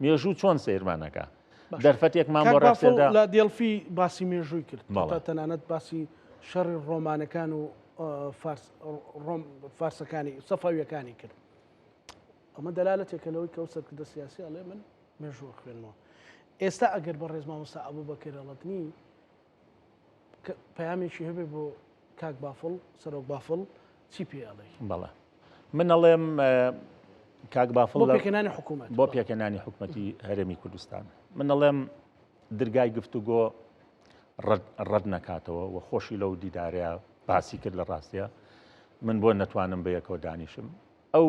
Speaker 2: مێژوو چۆن سیرمانەکە دەرفەتێکمان بۆ ڕاستێدا
Speaker 1: لە دێڵفی باسی مێژووی کرد تەنانەت باسی شەڕی ڕۆمانەکان و فارسەکانی سەفاویەکانی کرد ئەمە دەلالەتێکە لەوەی کە سەرکردە سیاسی ئەڵێ من مێژووە خوێنمەوە ئێستا ئەگەر بە ڕێز مامۆستا ئەبوو بەکر هەڵەتنی پەیامێکی هەبێ بۆ کاک بافڵ سەرۆک بافڵ چی پێ ئەڵێ
Speaker 2: بەڵێ من ئەڵێم کاک بافڵ
Speaker 1: بۆ پێکەنانی حکوومەت
Speaker 2: بۆ پێکەنانی حکوومەتی هەرێمی کوردستان من ئەڵێم دەرگای گفتوگۆ ڕەت نەکاتەوە و خۆشی لەو دیدارەیە باسی کرد لە ڕاستیە من بۆ نەتوانم بەیەکەوە دانیشم ئەو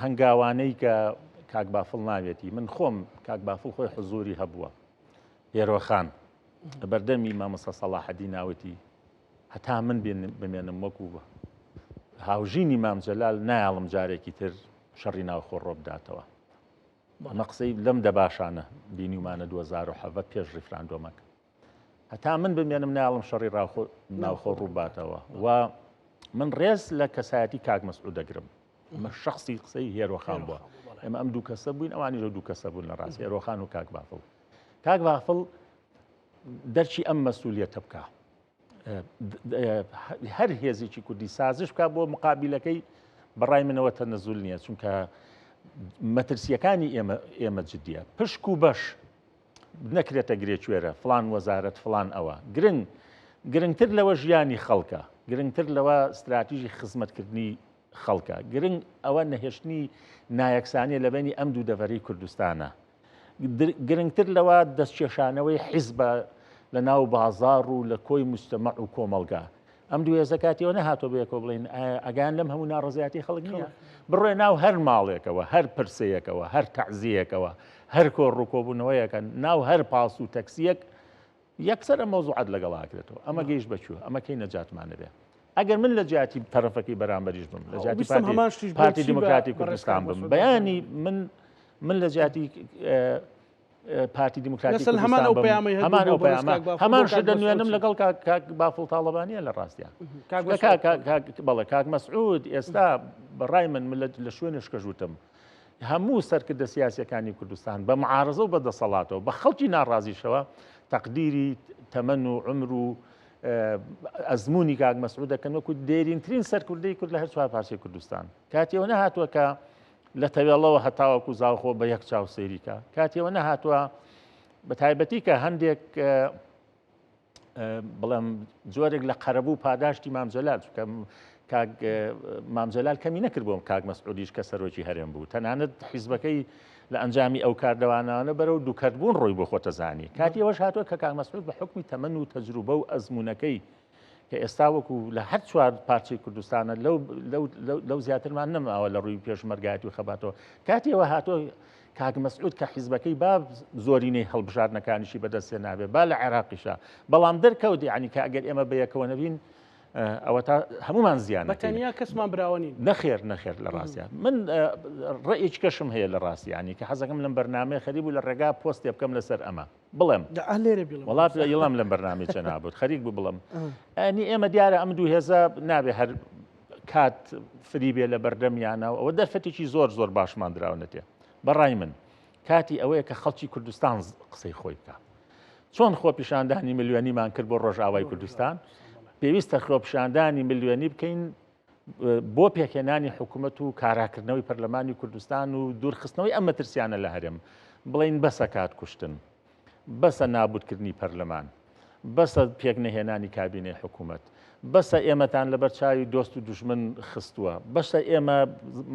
Speaker 2: هەنگاوانەی کە کاک بافڵ ناوێتی من خۆم کاک بافڵ خۆی حزوری هەبووە هێرۆخان بەردەمی مامۆستا سەڵاحەدی ناوەتی هەتا من بمێنم وەکو هاوژینی مام جەلال نایاڵم جارێکی تر شەڕی ناوخۆ ڕۆ بداتەوە ئەمە قسەی لەم دەباشانە بینیمانە 2007 پێش ڕیفراندۆمەکە هەتا من بمێنم نایاڵم شەڕی ناوخۆ ڕووباتەوە و من ڕێز لە کەسایەتی کاک مەسعود دەگرم ئەمە شخصی قسەی هێرۆخان بووە ئێمە ئەم دوو کەسە بووین ئەوانی لەو دوو کەسە بوون لە ڕاستی هێرۆخان و کاک بافڵ دەرچی ئەم مەسئولیەتە بکە هەر هێزێکی کوردی سازش بکە بۆ مقابلەکەی بەڕای منەوە تەنەزول نییە چونکە مەترسیەکانی ئێمە جددیە پشک و بەش نەکرێتە گرێکوێرە فلان وەزارەت فلان ئەوە گرنگتر لەوە ژیانی خەڵکە گرنگتر لەوە استراتیژی خزمەتکردنی خەڵکە گرنگ ئەوە نەهێشتنی نایەکسانی لە بینی ئەم دوو دەڤەری کوردستانە گرنگتر لەوە دەستکێشانەوەی حیزبە لە ناو بازار و لە کۆی مجتەمەع و کۆمەڵگا ئەم دوو هێزە کاتیەوە نەهاتۆ بەیەکەوە بڵێن ئەگەیان لەم هەموو ناڕزایەتی خەڵک نییە بڕۆی ناو هەر ماڵێکەوە هەر پرسەیەکەوە هەر تەعزیەکەوە هەر کۆڕووکۆبوونەوەیەکەن ناو هەر پاس و تەکسیەک یەکسەر ئەم مەوزوعات لەگەڵاکرێتەوە ئەمە گەیشت بەچوو ئەمە کەی نەجاتمانە بێ ئەگەر من لە جیاتی تەرەفەکەی بەرامبەریش بم لە جیاتی پارتی دیموکراتی کوردستان بم بەیانی من لە جیاتی پارتی دیموکراتی هەمان شدە نوێنم لەگەڵ کاک بافڵ تاڵەبانیە لە ڕاستیان بەڵێ کاک مەسعود ئێستا بەڕای من لە شوێنش کەژوتم هەموو سەرکردە سیاسیەکانی کوردستان بە معارزە و بەدەسەڵاتەوە بە خەڵکی ناڕازیشەوە تەقدیری تەمەن و عمر و ئەزمموی کاک مەسعود دەکەن وەکو دێرینترین سەرکردەی کورد لە هەر چوار پارچەی کوردستان کاتیەوە نەهاتووە کە لە تەوێڵەوە هەتاوەکو زاوخۆ بە یەک چاو سەیریکە کاتیەوە نەهاتووە بە تایبەتی کە هەندێک بڵێم جۆرێک لە قەرەبوو پاداشتی مامجەلال چونکە مامجەلال کەمی نەکرد بۆم کاک مەسعودیش کە سەرۆکی هەرێم بوو تەنانەت حیزبەکەی لە ئەنجامی ئەو کاردەوانانە بەرەو دووکەتبوون ڕۆی بۆ خۆتە زانی کاتیەوەش هاتووە کە کاک مەسعود بە حکمی تەمەن و تەجروبە و ئەزمونونەکەی کە ئێستا وەکو لە هەر چوار پارچەی کوردستانە لەو زیاترمان نەماوە لە ڕووی پێشمەرگایەتی و خەباتەوە کاتیەوە هاتۆ کاک مەسعود کە حیزبەکەی با زۆرینەی هەڵبژاردنەکانیشی بەدەستێ نابێ با لە عێراقیشە بەڵام دەرکەوت یعنی کە ئەگەر ئێمە بەیەکەوە نەبین ئەوە تا هەمومان زیان
Speaker 1: بەتەنیا کەسمان براوەنین
Speaker 2: نەخێر لە ڕاستیان من ڕێیەک کەشم هەیە لە ڕاستیانی کە حەزەکەم لەم بەرنامەیە خەریب و لە ڕێگا پۆستێ بکەم لەسەر ئەمە بڵێم وڵات یڵام لەم بەرنامەی چە نابوت خەریک بوو بڵم ئەنی ئێمە دیارە ئەم دوو هێزە نابێ هەر کات فری بێ لە بەردەمیانەوە ئەوە دەرفەتێکی زۆر باشمان دراونەتێ بەڕای من کاتی ئەوەیە کە خەڵکی کوردستان قسەی خۆی بکە چۆن خۆپیشاندانی ملیۆنیمان کرد بۆ ڕۆژاوای کوردستان پێویستە خۆپیشاندانی ملیۆنی بکەین بۆ پێکێنانی حکوومەت و کاراکردنەوەی پەرلەمانی کوردستان و دوورخستنەوەی ئەم مەترسیانە لە هەرێم بڵین بەسە کات کوشتن بەسە نابودکردنی پەرلەمان بەسە پێک نەهێنانی کابینەی حکوومەت بەسە ئێمەتان لەبەر چاوی دۆست و دوژمن خستووە بەسە ئێمە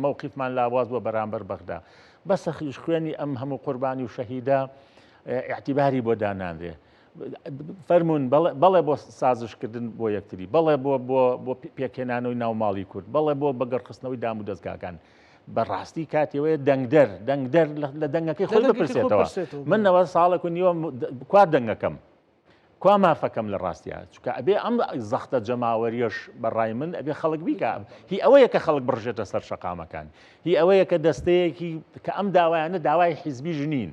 Speaker 2: مووقیفمان لاواز بۆ بەرامبەر بەغدا بەسە خوێنی ئەم هەموو قوربانی و شەهیدا اعتیباری بۆ دانانرێ فەرمونون بەڵێ بۆ سازشکردن بۆ یەکتری بەڵێ بۆ پێکێنانەوەی ناوماڵی کورد بەڵێ بۆ بەگەڕخستنەوەی دام و دەستگاکان بەڕاستی کاتێوەیە دەنگدەر لە دەنگەکەی خۆی بپرسێتەوە منەوە ساڵێک و نیوە کوا دەنگەکەم کوا مافەکەم لە ڕاستیە چکە ئەبێ ئەم زەختە جەماوەریەش بەڕای من ئەبێ خەڵک بیکە هی ئەوەیە کە خەڵک بڕژێتە سەر شەقامەکان هی ئەوەیە کە دەستەیەکی کە ئەم داوایانە داوای حیزبی ژنین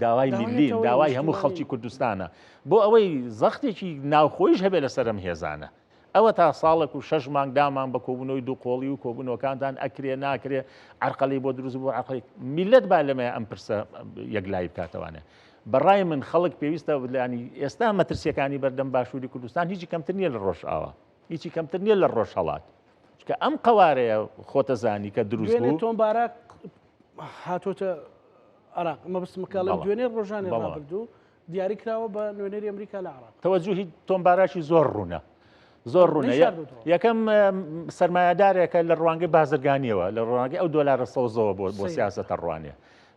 Speaker 2: داوای میلین داوای هەموو خەڵکی کوردستانە بۆ ئەوەی زەختێکی ناوخۆیش هەبێ لەسەرم هێزانە ئەوە تا ساڵێک و 6 مانگ دامان بە کۆبوونەوەی دوو قۆڵی و کۆبوونەوەکانتان ئەکرێ ناکرێ عەرقەڵی بۆ دروست بۆ عەرقەڵی میلەت با لەمەیە ئەم پرسە یەکلای بکاتەوانێ بەڕای من خەڵک پێویستە ینی ئێستا مەترسیەکانی بەردەم باشووری کوردستان هیچی کەمتر نییە لە ڕۆژئاوە هیچی کەمتر نییە لە ڕۆژ هەڵات چکە ئەم قەوارەیە خۆتەزانی کە دروست بوو
Speaker 1: تۆم بارە هاتۆتە عراق ئەمە بستم کاڵم دوێنێ ڕۆژانی ڕابردوو دیاری کراوە بە نوێنەری ئەمریکا لە عراق
Speaker 2: تەوەجوهی تۆمباراشی زۆر ڕوونە زۆر ڕوونە یەکەم سەرمایه‌دارێکە لە ڕوانگەی بازرگانیەوە لە ڕوانگەی ئەو دۆلارە سەوزەوە بۆ سیاسەتە ڕوانێ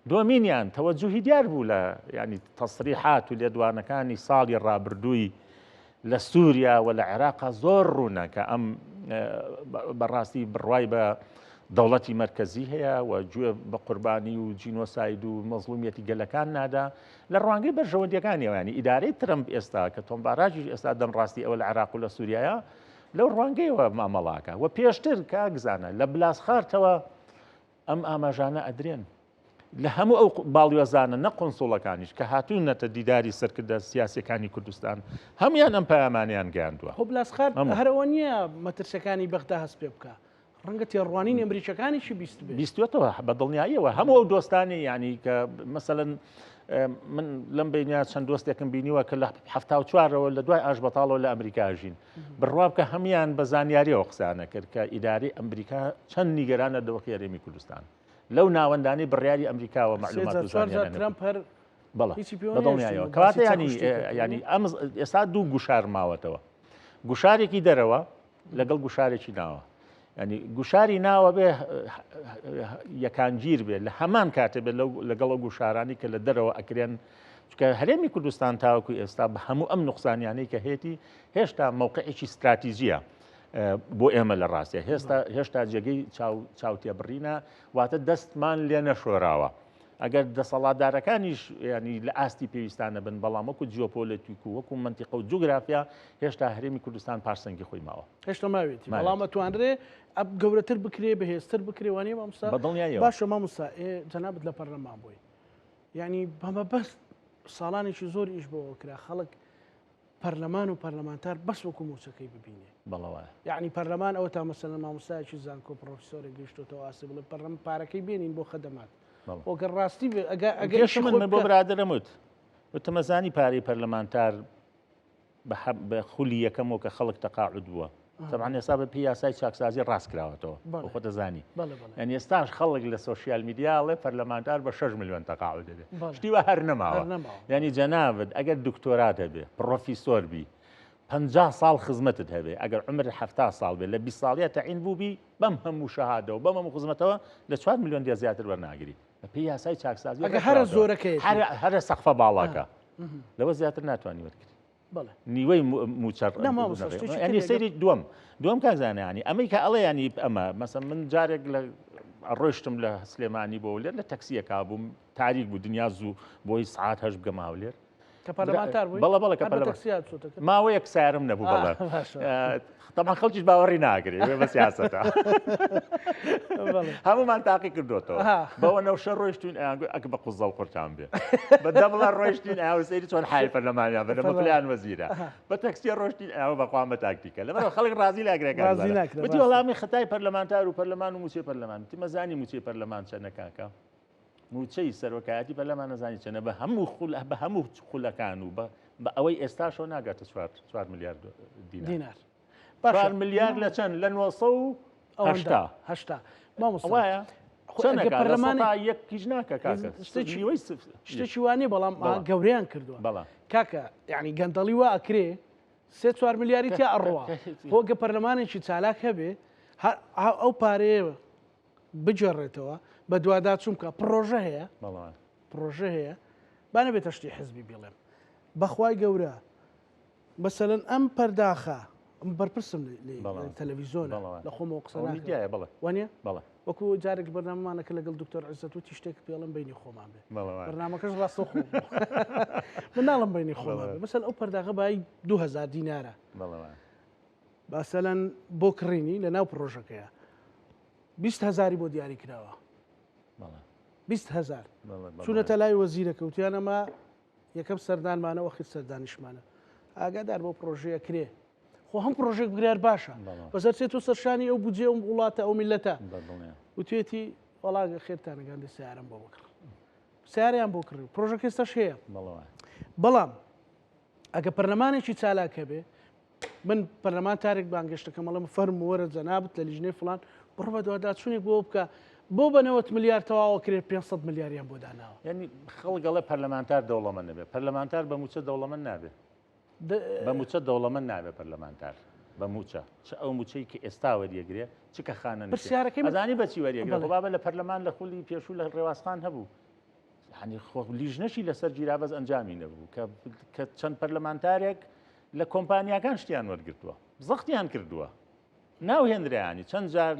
Speaker 2: دومینیان تەوەجوهی دیار بوو لە ینی تەسریحات و لێدوانەکانی ساڵی ڕابردووی لە سووریا و لە عێراقا زۆر ڕوونە کە ئەم بەڕاستی بڕوای بە دەوڵەتی مرکزی هەیە و گوێ بە قوربانی و جینۆساید و مەزلومیەتی گەلەکان نادا لە ڕوانگەی بەرژەوەندیەکانیەوە ینی ئیدارەی ترەمپ ئێستا کە تۆمباراژی ئێستا دەمڕاستی ئەوە لە عێراق و لە سووریایە لەو ڕوانگەیەوە مامەڵاکە و پێشتر کاگزانە لە بلاسخارتەوە ئەم ئاماژانە ئەدرێن لە هەموو ئەو باڵیۆزانە نە قۆنسوڵەکانیش کە هاتوونەتە دیداری سەرکردە سیاسەکانی کوردستان هەمویان ئەم پەیامانیان گەیاندووە
Speaker 1: خۆ بلاسخار هەرەوە نییە مەترسەکانی بەغدا هەست پێ بکە ڕەنگە تێڕوانین ئەمریکەکانیشی
Speaker 2: بیستوێتەوە بە دڵنیاییەوە هەموو ئەو دۆستانی ینی کە مەسەلەن من لەم بینیا چەند دۆستێکم بینیوە کە لە 1970ەوە لە دوای ئاژبەتاڵەوە لە ئەمریکا ژین بڕوا بکە هەمان بە زانیاریەوە قسانە کرد کە ئیداری ئەمریکا چەند نیگەرانە دەوەقی هەرێمی کوردستان لەو ناوەندانی بڕیاری ئەمریکاوە معلومات بەدڵنیایەوە کەواتە ینی ئەم ئێستا دوو گوشار ماوەتەوە گوشارێکی دەرەوە لەگەڵ گوشارێکی ناوە ینی گوشاری ناوە بێ یەکانگیر بێت لە هەمان کاتێ بێت لەگەڵ گوشارانی کە لە دەرەوە ئەکرێن چکە هەرێمی کوردستان تاوەکو ئێستا بە هەموو ئەم نوقسانیانەی کە هێتی هێشتا مووقعێکی استراتیژیە بۆ ئێمە لە ڕاستە هێشتا جێگەی چاوتێبڕینە واتە دەستمان لێ نەشۆراوە ئەگەر دەسەڵاتدارەکانیش ینی لە ئاستی پێویستانە بن بەڵام وەکو جیۆپۆلیتیک و وەکو منتیقە و جوگرافیا هێشتا هەرێمی کوردستان پارسەنگی خۆی ماوە
Speaker 1: هێشتا ماوێتی بەڵام توانرێ ئەب گەورەتر بکرێ بەهێزتر بکرێ وانێ مامۆستا
Speaker 2: بەدڵنیاییەوە
Speaker 1: باشە مامۆستا جەنابەت لە پەرلەمان بووی ینی بەمە بەس ساڵانێکی زۆر ئیش بۆەوە کرا خەڵک پەرلەمان و پەرلەمانتار بەس وەکو موچەکەی ببینێ
Speaker 2: بەڵەوە
Speaker 1: یعنی پەرلەمان ئەوە تا مەسەلەن مامۆستایەکی زانکۆ پرۆفیسۆرێک گەیشتۆتەوە ئاسی بڵێ پەرلەمان پارەکەی بێنین بۆ خەدەمات وەگەر ڕاستی
Speaker 2: ئەگەر من بۆ برادرەموت وتەمەزانی پارەی پەرلەمانتار بە خولی یەکەمەوە کە خەڵک تەقاعود بووە طبعا ئێستا بە پێی یاسای چاکسازی ڕاست کراوەتەوە بۆ خۆ دەزانی یعنی ئێستاش خەڵک لە سۆشیال میدیاڵێ پەرلەمانتار بە 6 ملیۆن تەقاعود دەبێت شتیوە هەر نەماوە ینی جەنابەت ئەگەر دکتۆرات هەبێ پرۆفیسۆر بی 50 ساڵ خزمەتت هەبێ ئەگەر عمر 70 ساڵ بێت لە 20 ساڵیە تەعین بووبی بەم هەموو شەهادەوە بەم هەموو خزمەتەوە لە 4 ملیۆن دیا زیاتر وەرناگری بە پێی یاسای چاکسازی
Speaker 1: هەرە زۆرەکەی
Speaker 2: هەرە سەقفە باڵاکە لەوە زیاتر ناتوانانی وەرگری نیوەی موچەر ینی سەیری دووەم کاکزانە ینی ئەمەی کە ئەڵێ ینی ئەمە مەسەن من جارێک لە ڕۆیشتم لە سلێمانی بۆ لێر لە تەکسیەکە بووم تاریک بوو دنیا زوو بۆی سعات هەش بگەماو لێر بەڵە کە ماوەیەک سارم نەبوو بەڵە طبعا خەڵکیش باوەڕی ناگرێت بە سیاسەتە هەمومان تاقی کردوتەوە بەوە نەوشە ڕۆیشتین ئەگە بە قوزەڵ قورتان بێ بە دەبڵە ڕۆیشتین ئاو سەیری چۆن حای پەرلەمانیان بەدەمە پلیان وەزیرە بە تەکسیە ڕۆشتین ئاوە بەخوام بە تاکتیکە لەبەرەوە خەڵک ڕازی لاگرێکان وتی وەڵامی خەتای پەرلەمانتار و پەرلەمان و موچەی پەرلەمان وتی مەزانی موچەی پەرلەمان چەندە کاکە موچەی سەرۆکایەتی پەرلەمان نەزانی چەندە بە هەموو خولەکان و بە ئەوەی ئێستاشەوە ناگاتە 4 میلیارد دینار 4 میلیارد لە چەند لە 980
Speaker 1: وایە
Speaker 2: یەکیش ناکە کاکە
Speaker 1: شتێکی وانێ بەڵام گەورەیان کردووە کاکە یعنی گەندەڵی وا ئەکرێ 3-4 میلیاری تیا ئەڕوا بۆ گە پەرلەمانێکی چالاک هەبێ ئەو پارەیە بجێڕێتەوە بە دووادا چوومکە پرۆژە هەیە با نەبێتە شتی حزبی بڵێم بەخوای گەورە بەسەلەن ئەم پەرداخە بەرپرسم تەلەڤیزۆن لە خۆمەوە قسە وانە وەکو جارێک بەرنامەمانەکە لەگەڵ دکتۆر عزت وتی شتێک پێڵم بینی خۆمان بێ بەرنامەکەش ڕاستەخۆ من ناڵم بینی خۆمان بێ مەسەل ئەو پەرداغە بای 2000 دینارە باسەلەن بۆ کڕینی لە ناو پرۆژەکەیە 20,000 بۆ دیاری کراوە 20,000 چونەتە لای وەزیرەکە وتیانەما یەکەم سەردانمانەوە خیت سەردانیشمانە ئاگادار بۆ پرۆژەیە کرێ خۆ هەم پرۆژێک بگرار باشە بەسەر چێت و سەرشانی ئەو بجێ و وڵاتە ئەو میلەتە وتێتی وەڵاگە خێرتانەگەاندی سیارم بۆ بکڕ سیاریان بۆ کڕی پرۆژەکە ئێستاش هەیە بەڵام ئەگە پەرلەمانێکی چالاکە بێ من پەرلەمان تارێک بانگەشتەکەمەڵم فەرم وەرە جەنابەت لە لیژنەی فڵان بڕ بە دوواداچوونێک بۆ بکە بۆ بە 90 ملیار تەواوە کرێت 500 ملیاریان بۆ داناوە
Speaker 2: ینی خەڵگەڵە پەرلەمانتار دەوڵەمەند نەبێت پەرلەمانتار بە موچە دەوڵەمەند نابێت بە موچە دەوڵەمەند نابێت پەرلەمانتار بە موچە چ ئەو موچەی کە ئێستا وەریەگرێ چ کە خانە ئەزانی بەچی وەریەگرێت بابە لە پەرلەمان لە خولی پێشوو لە ڕێوازخان هەبوو ینی خۆ لیژنەشی لەسەر جیرابەز ئەنجامی نەبوو کە چەند پەرلەمانتارێک لە کۆمپانیاکان شتیان وەرگرتووە زەختیان کردووە ناوهێنرایانی چەند جار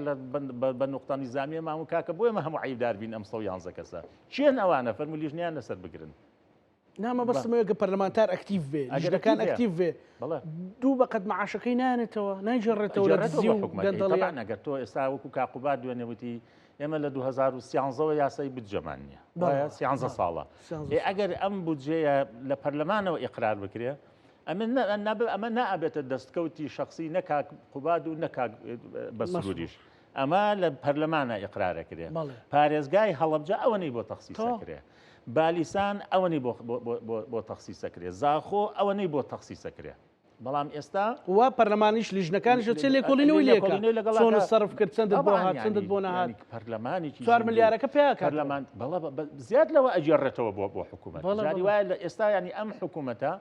Speaker 2: بە نقطانی زامیە مامو کاکە بۆ ئێمە هەموو عیبدار بین ئەم 111 کەسە چیان ئەوانە فەرمو لیژنیان لەسەر بگرن
Speaker 1: نامە بەستمەوە کە پەرلەمانتار ئەکتیڤ بێ ئەگەرەکان ئەکتیڤ بێ دوو بەقەت مەعاشەکەی نانێتەوە نایژێڕێتەوە لە دزی و گەندەڵیان
Speaker 2: ئەگەر تۆ ئێستا وەکو کاقوبات دوێنێوتی ئێمە لە 2013ەوە یاسای بجەمان نییە 13 ساڵە ئەگەر ئەم بودجەیە لە پەرلەمانەوە ئیقرار بکرێ ئەمە نابێتە دەستکەوتی شخصی نەکاک قوباد و نەکاک بەسروریش ئەمە لە پەرلەمانە ئیقرارەکرێ پارێزگای هەڵەبجە ئەوەنەی بۆ تەخسیسەکرێ بالیسان ئەوەنی بۆ تەخسیسەکرێ زاخۆ ئەوەنەی بۆ تەخسیسەکرێ بەڵام ئێستا
Speaker 1: وا پەرلەمانیش لیژنەکانیش چ لێکۆڵینەوەی چۆن سەرف کرد چەندت بۆ هات چەندت بۆ نەهات
Speaker 2: پەرلەمانی
Speaker 1: 4 ملیارەکە پێیاکە
Speaker 2: پەرلەمان زیاد لەوە ئەجێڕێتەوە بۆ حکوومەت جاری وایە لە ئێستا ینی ئەم حکوومەتە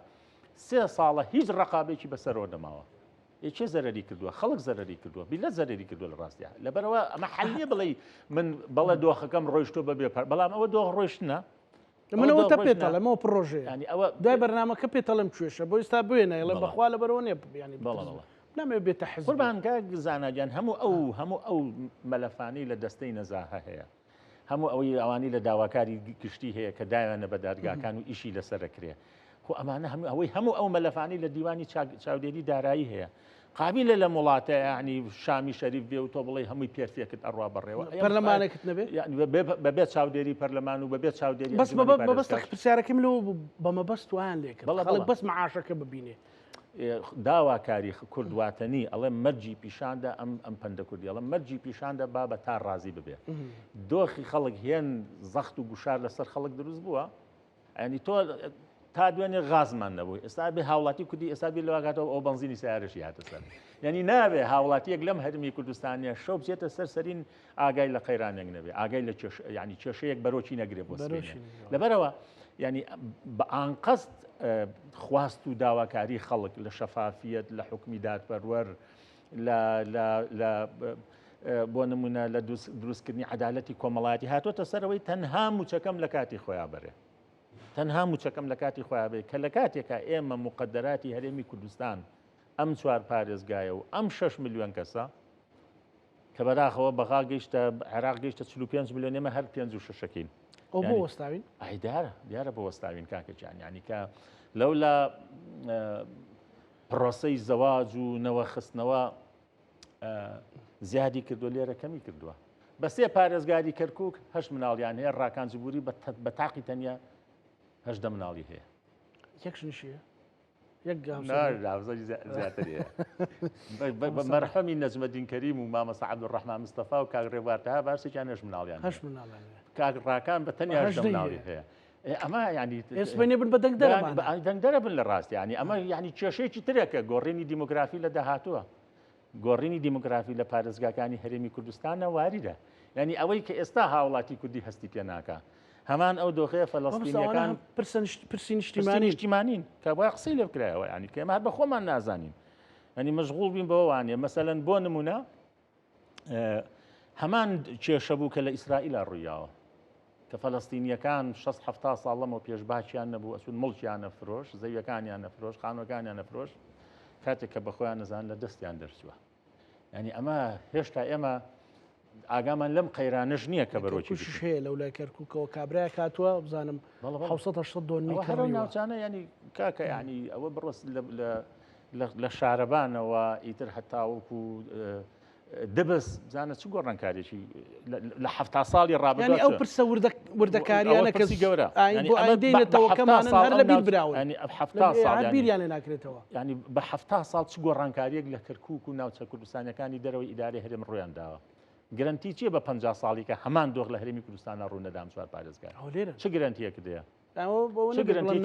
Speaker 2: 3 ساڵە هیچ ڕقابێکی بەسەرەوە نەماوە چه زەرری کردووە خەڵک زەرری کردووە بیلە زەرری کردووە لە ڕاستیە لەبەرەوە ئەمە حەلیە بڵێ من بەڵێ دۆخەکەم ڕۆیشتۆ بەبێ بەڵام ئەوە دۆخ ڕۆیشتنە
Speaker 1: منەوە تا پێتەڵێمەوە پرۆژێ دوای بەرنامەکە پێتەڵم کوێشە بۆ ئێستا بێنە لە بەخوا لە بەرەوە نێ ینی نامێ بێتە حزب
Speaker 2: قوربانکە زاناجان هەموو ئەو مەلەفانەی لە دەستەی نەزاهە هەیە هەموو ئەوانی لە داواکاری گشتی هەیە کە داوێنە بە دادگاکان و ئیشی لەسەرەکرێ خۆ ئەمانە هەموو ئەو مەلەفانی لە دیوانی چاودێری دارایی هەیە قابلە لە وڵاتە ینی شامی شەریف بێ و تۆ بڵێ هەمووی پێرفێکت ئەڕوا بەڕێوە
Speaker 1: پەرلەمانێکت نەبێت
Speaker 2: بەبێت چاودێری پەرلەمان و بەبێت چاودێری
Speaker 1: بەس بەبەستە پرسیارەکەم لەوە بە مەبەست وان لێکرد خەڵک بەس مەعاشەکە ببینێ
Speaker 2: داواکاری کوردواتنی ئەڵێ مەرجی پیشاندا ئەم پەندە کوردی ئەڵێ مەرجی پیشاندا با بە تا ڕازی ببێ دۆخی خەڵک هێن زەخت و گوشار لەسەر خەڵک دروست بووە ینی تۆ تا دوێنێ غازمان نەبووی ئێستا بێ هاوڵاتی کوردی ئێستا بێ لەواگاتەوە ئەو بەنزینی سیارەشی هاتە سەر ینی نابێ هاوڵاتیەک لەم هەرمی کوردستانیە شەو بچێتە سەرسەرین ئاگای لە قەیرانێک نەبێ ئاگای لە ینی کێشەیەک بەرۆکی نەگرێ بۆ لەبەرەوە ینی بە ئانقەست خواست و داواکاری خەڵک لە شەفافیەت لە حکمی دادپەروەر بۆ نمونە لە دروستکردنی عەدالەتی کۆمەڵایەتی هاتوۆتە سەرەوەی تەنها موچەکەم لە کاتی خۆیان بەرێ تەنها موچەکەم لە کاتی خۆیان بێ کە لە کاتێکە ئێمە مقدراتی هەرێمی کوردستان ئەم 4 پارێزگایە و ئەم 6 ملیۆن کەسە کە بەداخەوە بەغا گەیشتە عێراق گەیشتە 45 ملیۆن ئێمە هەر 56ەکەین
Speaker 1: ئەو بۆ وەستاوین
Speaker 2: دیارە بۆ وەستاوین کاکەجان ینی کە لەولا پڕۆسەی زەواج و نەوەخستنەوە زیادی کردووە لێرە کەمی کردووە بە 3 پارێزگاری کەرکووک 8 مناڵیان هەیە ڕاکانجبووری بە تاقی تەنیا 8 مناڵی هەیە
Speaker 1: یەکشنشیە
Speaker 2: مەرحەمی نەجمەدین کەریم و مامەسە عەبدوڕەحمان مستەفا و کاک ڕێبوارتەها باسێکیان 8 مناڵیان کاک ڕاکان بە تەنیا 8 مناڵی هەیە ئەمە ینی
Speaker 1: ئێسبێنێ بن بە
Speaker 2: دەنگدەرە بن لە ڕاستی ینی ئەمە ینی کێشەیەکی ترێکە گۆڕینی دیموگرافی لە داهاتووە گۆڕینی دیموگرافی لە پارێزگاکانی هەرێمی کوردستانە واریدە ینی ئەوەی کە ئێستا هاوڵاتی کوردی هەستی پێ ناکە هەمان ئەو دۆخەیە فەلەستینیەکان
Speaker 1: پرسی
Speaker 2: نیشتیمانین کە بۆ قسەی لێ بکرایەوە ینی کە ئێمە بە خۆمان نازانین ینی مەشغوڵ بین بەوانێ مەسەلەن بۆ نمونە هەمان کێشە بوو کە لە ئیسرائیل ڕوویاوە کە فەلەستینیەکان 60-70 ساڵ لەمەوە پێشباچیان نەبوو ئەسون مڵکیان نەفرۆش زەویەکانیان نەفرۆش خانوەکانیان نەفرۆش کاتێک کە بەخۆیان نەزان لە دەستیان دەرچووە ینی ئەمە هێشتا ئێمە ئاگامان لەم قەیرانش نییە کە بەرۆکی
Speaker 1: هەیە لەو لای کەرکووکەوە کابرای کاتووە بزانم 600 دۆنی
Speaker 2: هەرە ناوچانە ینی کاکە ینی ئەوە بڕست لە شارەبانەوە ئیتر هەتاوەکو دەبست بزانە چ گۆڕانکارێکی لە هەفتا ساڵی ڕابردووە
Speaker 1: ئەو پرسە وردەکاریانە کەسی گەورە بۆ ئایندەینەتەوەکەمان هەر لەبیر براون بیریان لێ ناکرێتەوە
Speaker 2: ینی بە هەفتا ساڵ چ گۆڕانکاریەک لە کەرکووک و ناوچە کوردستانەکانی دەرەوەی ئیدارەی هەرێم ڕۆیان داوە گرنتی چیە بە 50 ساڵی کە هەمان دۆخ لە هەرێمی کوردستانە ڕوونەدام چوار پارێزگار چ گرنتیەک دەیە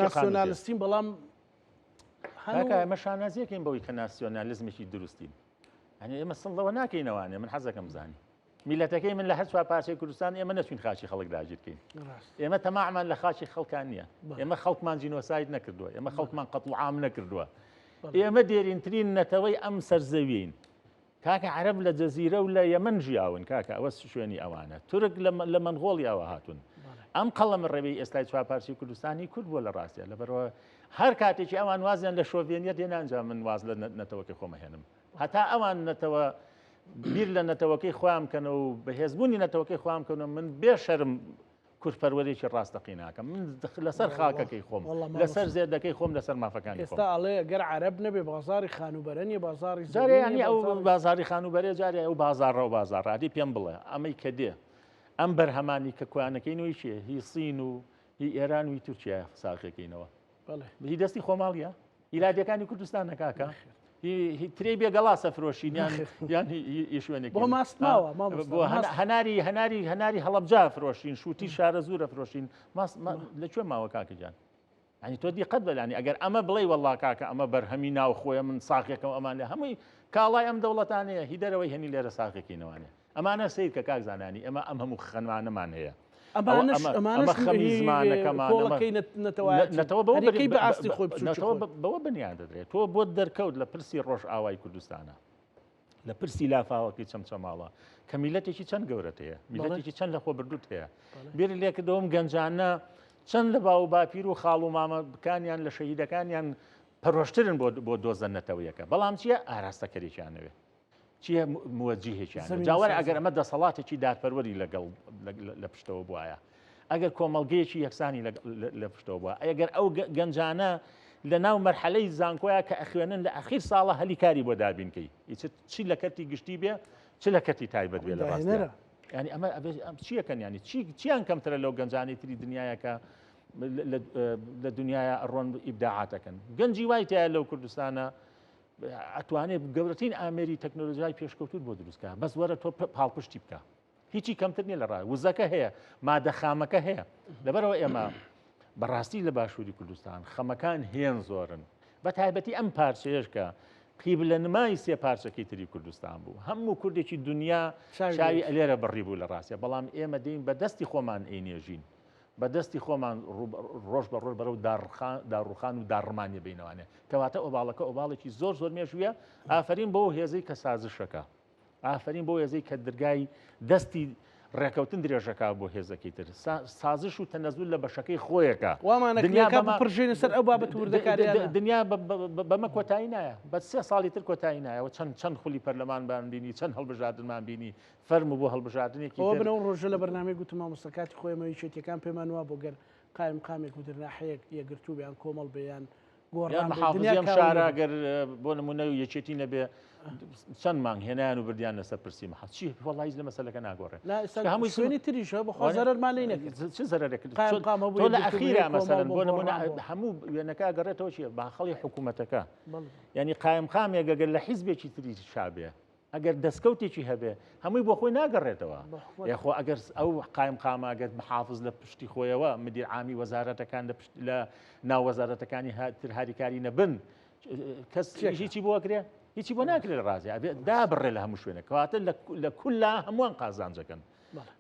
Speaker 1: ناسیۆنالیستین بەڵام
Speaker 2: ئەمە شانازیەکەین بەوەی کە ناسیۆنالیزمێکی دروستین ئەنی ئێمە سڵەوە ناکەینەوانێ من حەزەکەم بزانانی میلەتەکەی من لە هەر چوار پارچەی کوردستان ئێمە نەچوین خاچی خەڵک داگیرکەین ئێمە تەماعمان لە خاچی خەڵکان نییە ئێمە خەڵکمان جینۆساید نەکردووە ئێمە خەڵکمان قەتڵ عام نەکردووە ئێمە دێرینترین نەتەوەی ئەم سەرزەویین کاکە عەرەب لە جەزیرە و لە یەمەن ژیاون کاکە ئەوە شوێنی ئەوانە تورک لە مەنغۆڵیاوە هاتون ئەم قەڵەمە ڕێبەی ئێستای چوار پارچەی کوردستانی کورد بووە لە ڕاستیە لەبەرەوە هەر کاتێکی ئەوان وازیان لە شۆڤێنیەت هێنانجا من واز لە نەتەوەکەی خۆمە هێنم هەتا ئەوان نەتەوە بیر لە نەتەوەکەی خۆیان بکەنەوە و بەهێزبوونی نەتەوەکەی خۆیان بکەنەوە من بێشەرم کورتپەروەرێکی ڕاستەقی ناکەم من لەسەر خاکەکەی خۆم لەسەر زێدەکەی خۆم لەسەر مافەکانی
Speaker 1: ئێستا ئەڵێ گەر عەرەب نەبێ بازاری خانوبەرەنی بازاری
Speaker 2: جارێ ئەو بازاری خانوبەرێ جارێ ئەو بازارڕە و بازارڕادی پێم بڵێ ئەمەی کە دێ ئەم بەرهەمانی کە کوانەکەینەوەی چیە هی سین و هی ئێران وی تورکیا ساقەکەینەوە هی دەستی خۆماڵیە ئیرادیەکانی کوردستان نەکاکە ترێ بێگەڵا سەفرۆشین یان شوێنێک
Speaker 1: بۆ ماستماوە
Speaker 2: بۆ هەناری هەڵەبجا فرۆشین شووتی شارە زوورە فرۆشین لەکوێ ماوە کاکەجان ینی تۆ دیقەت بەلانی ئەگەر ئەمە بڵێ وەڵا کاکە ئەمە بەرهەمی ناو خۆیە من ساقێکەوە ئەمان لێ هەمووی کاڵای ئەم دەوڵەتانەیە هی دەرەوەی هەنی لێرە ساقێکینەوەنێ ئەمانە سیر کە کاک زانانی ئەمە ئەم هەموو خەنمانەمان هەیە بەوە بنیان دەدرێت تۆ بۆ دەرکەوت لە پرسی ڕۆژ ئاوای کوردستانە لە پرسی لافاوەکی چەمچەماڵە کە میلەتێکی چەند گەورەت هەیە میلەتێکی چەند لە خۆ بردووت هەیە بێری لێکردەوەم گەنجانە چەند لە باو باپیر و خاڵ و مامە بکانیان لە شەهیدەکانیان پەرۆشترن بۆ دۆزەنەتەوەیەکە بەڵام چییە ئاراستەکەرێکیانەوێ چیە موەجیهێکیان جاوەرە ئەگەر ئەمە دەسەڵاتێکی دادپەروەری لەگەڵ لە پشتەوە بواە ئەگەر کۆمەڵگەیەکی یەکسانی لە پشتەوە بووە ئەگەر ئەو گەنجانە لە ناو مەرحەلەی زانکۆیە کە ئەخوێنن لە ئەخیر ساڵە هەلی کاری بۆ دابینکەی چی لە کەتی گشتی بێ چ لە کەتی تایبەت بێ لە ڕاستە ینی ئەمە چیەکەن ینی چیان کەمترە لەو گەنجانی تری دنیاەکە لە دنیاە ئەڕۆن ئیبداعاتەکەن گەنجی وای تایە لەو کوردستانە ئەتوانێت گەورەترین ئامێری تەکنۆلۆژیای پێشکەوتور بۆ دروستکە بەس وەرە تۆ پاڵپشتی بکە هیچی کەمتر نیە لە ڕای وزەکە هەیە مادە خامەکە هەیە لەبەرەوە ئێمە بەڕاستی لە باشووری کوردستان خەمەکان هێن زۆرن بە تایبەتی ئەم پارچەیەشکە قیب لە نمای سێ پارچەکەی تری کوردستان بوو هەموو کوردێکی دنیا شاوی ئەلێرە بڕی بوو لە ڕاستە بەڵام ئێمە دەین بە دەستی خۆمان ئەینێژین بە دەستی خۆمان ڕۆژ بە ڕۆژ بەرەو داڕوخان و داڕمانی بینەوانێ کەواتە ئۆباڵەکە ئۆباڵێکی زۆر مێژویە ئافرین بۆ هێزەی کە سازشەکە ئافرین بۆ هێزەی کە دەرگای دەستی ڕێکەوتن درێژەکە بۆ هێزەکەی تر سازش و تەنەزول لە بەشەکەی خۆیەکە
Speaker 1: پرژێنە سەر ئەو بابەت وردەکاریانە
Speaker 2: دنیا بەمە کۆتایی نایە بە 3 ساڵی تر کۆتایی نایەوە چەند خولی پەرلەمانمان بینی چەند هەڵبژاردنمان بینی فەرم بۆ هەڵبژاردنێکی
Speaker 1: ئەوە بنەوە ڕۆژە لە بەرنامەی گوتم مامۆستاکاتی خۆیەمەوەی شێتەکان پێمان وە بۆ گەر قایم قامێک و دەرناحەیەک یەکگرتوو بیان کۆمەڵ بێیان
Speaker 2: محافزیەم شارەگەر بۆ نمونە و یەکێتی نەبێ چەند مانگ هێنیان و بردیان لەسەر پرسی مەحەف چی وەڵی لە مەسەلەکە ناگۆڕێ
Speaker 1: هەمووی سوێنی تریشە بەخوا زەرەرمان لێ نەکرد
Speaker 2: چ زەرەرێکرد تۆ لە ئەخیرا مەسەلەن بۆ نمونە هەموو وێنەکە گەڕێتەوە چیە باخەڵی حکوومەتەکە ینی قایم قامێک ئەگەر لە حیزبێکی تری شابێ ئەگەر دەستکەوتێکی هەبێ هەمووی بۆ خۆی ناگەڕێتەوە یاخۆ ئەگەر ئەو قایم قاماگەر محافظ لە پشتی خۆیەوە مدیر عامی وەزارەتەکان لە ناو وەزارەتەکانی تر هاریکاری نەبن کەس هیچی بۆ ئەکرێ هیچی بۆ ناکرێت ڕازی دابڕێ لە هەموو شوێنە کەواتە لە کولا هەمووان قازانجەکەن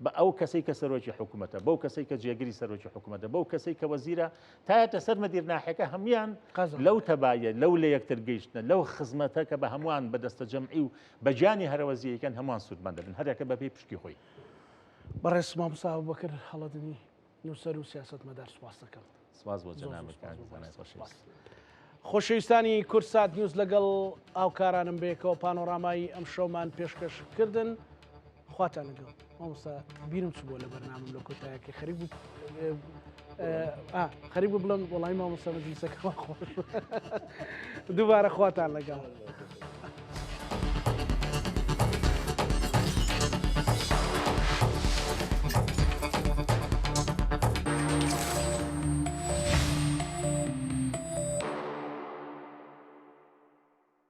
Speaker 2: بە ئەو کەسەی کە سەرۆکی حکوومەتە بەو کەسەی کە جێگری سەرۆکی حکوومەتە بەو کەسەی کە وەزیرە تایەتە سەر مەدیر ناحەکە هەمویان لەو تەبایە لەو لە یەکتر گەیشتنە لەو خزمەتە کە بە هەمووان بەدەستە جەمعی و بەجانی هەرەوەزیەکەن هەمووان سوودمەند دەبن هەرێکە بەپێی پشکی خۆی
Speaker 1: بەڕێز مامۆستا بەکر هەڵەدنی نووسەر و سیاسەتمەدار سوپاس دەکەم
Speaker 2: سواز بۆ جەنابەتکان
Speaker 1: خۆشەویستانی کورسات نیوز لەگەڵ ئاوکارانم بێکەوە پانۆرامایی ئەم شەومان پێشکەش کردن خواتان لەگەڵ مامۆستا بیرم چوو بۆ لە بەرنامەم لە کۆتاییەکە خەریک بوو بڵم وەڵامی مامۆستا مەجلیسەکەمان خۆش دووبارە خواتان لەگەڵ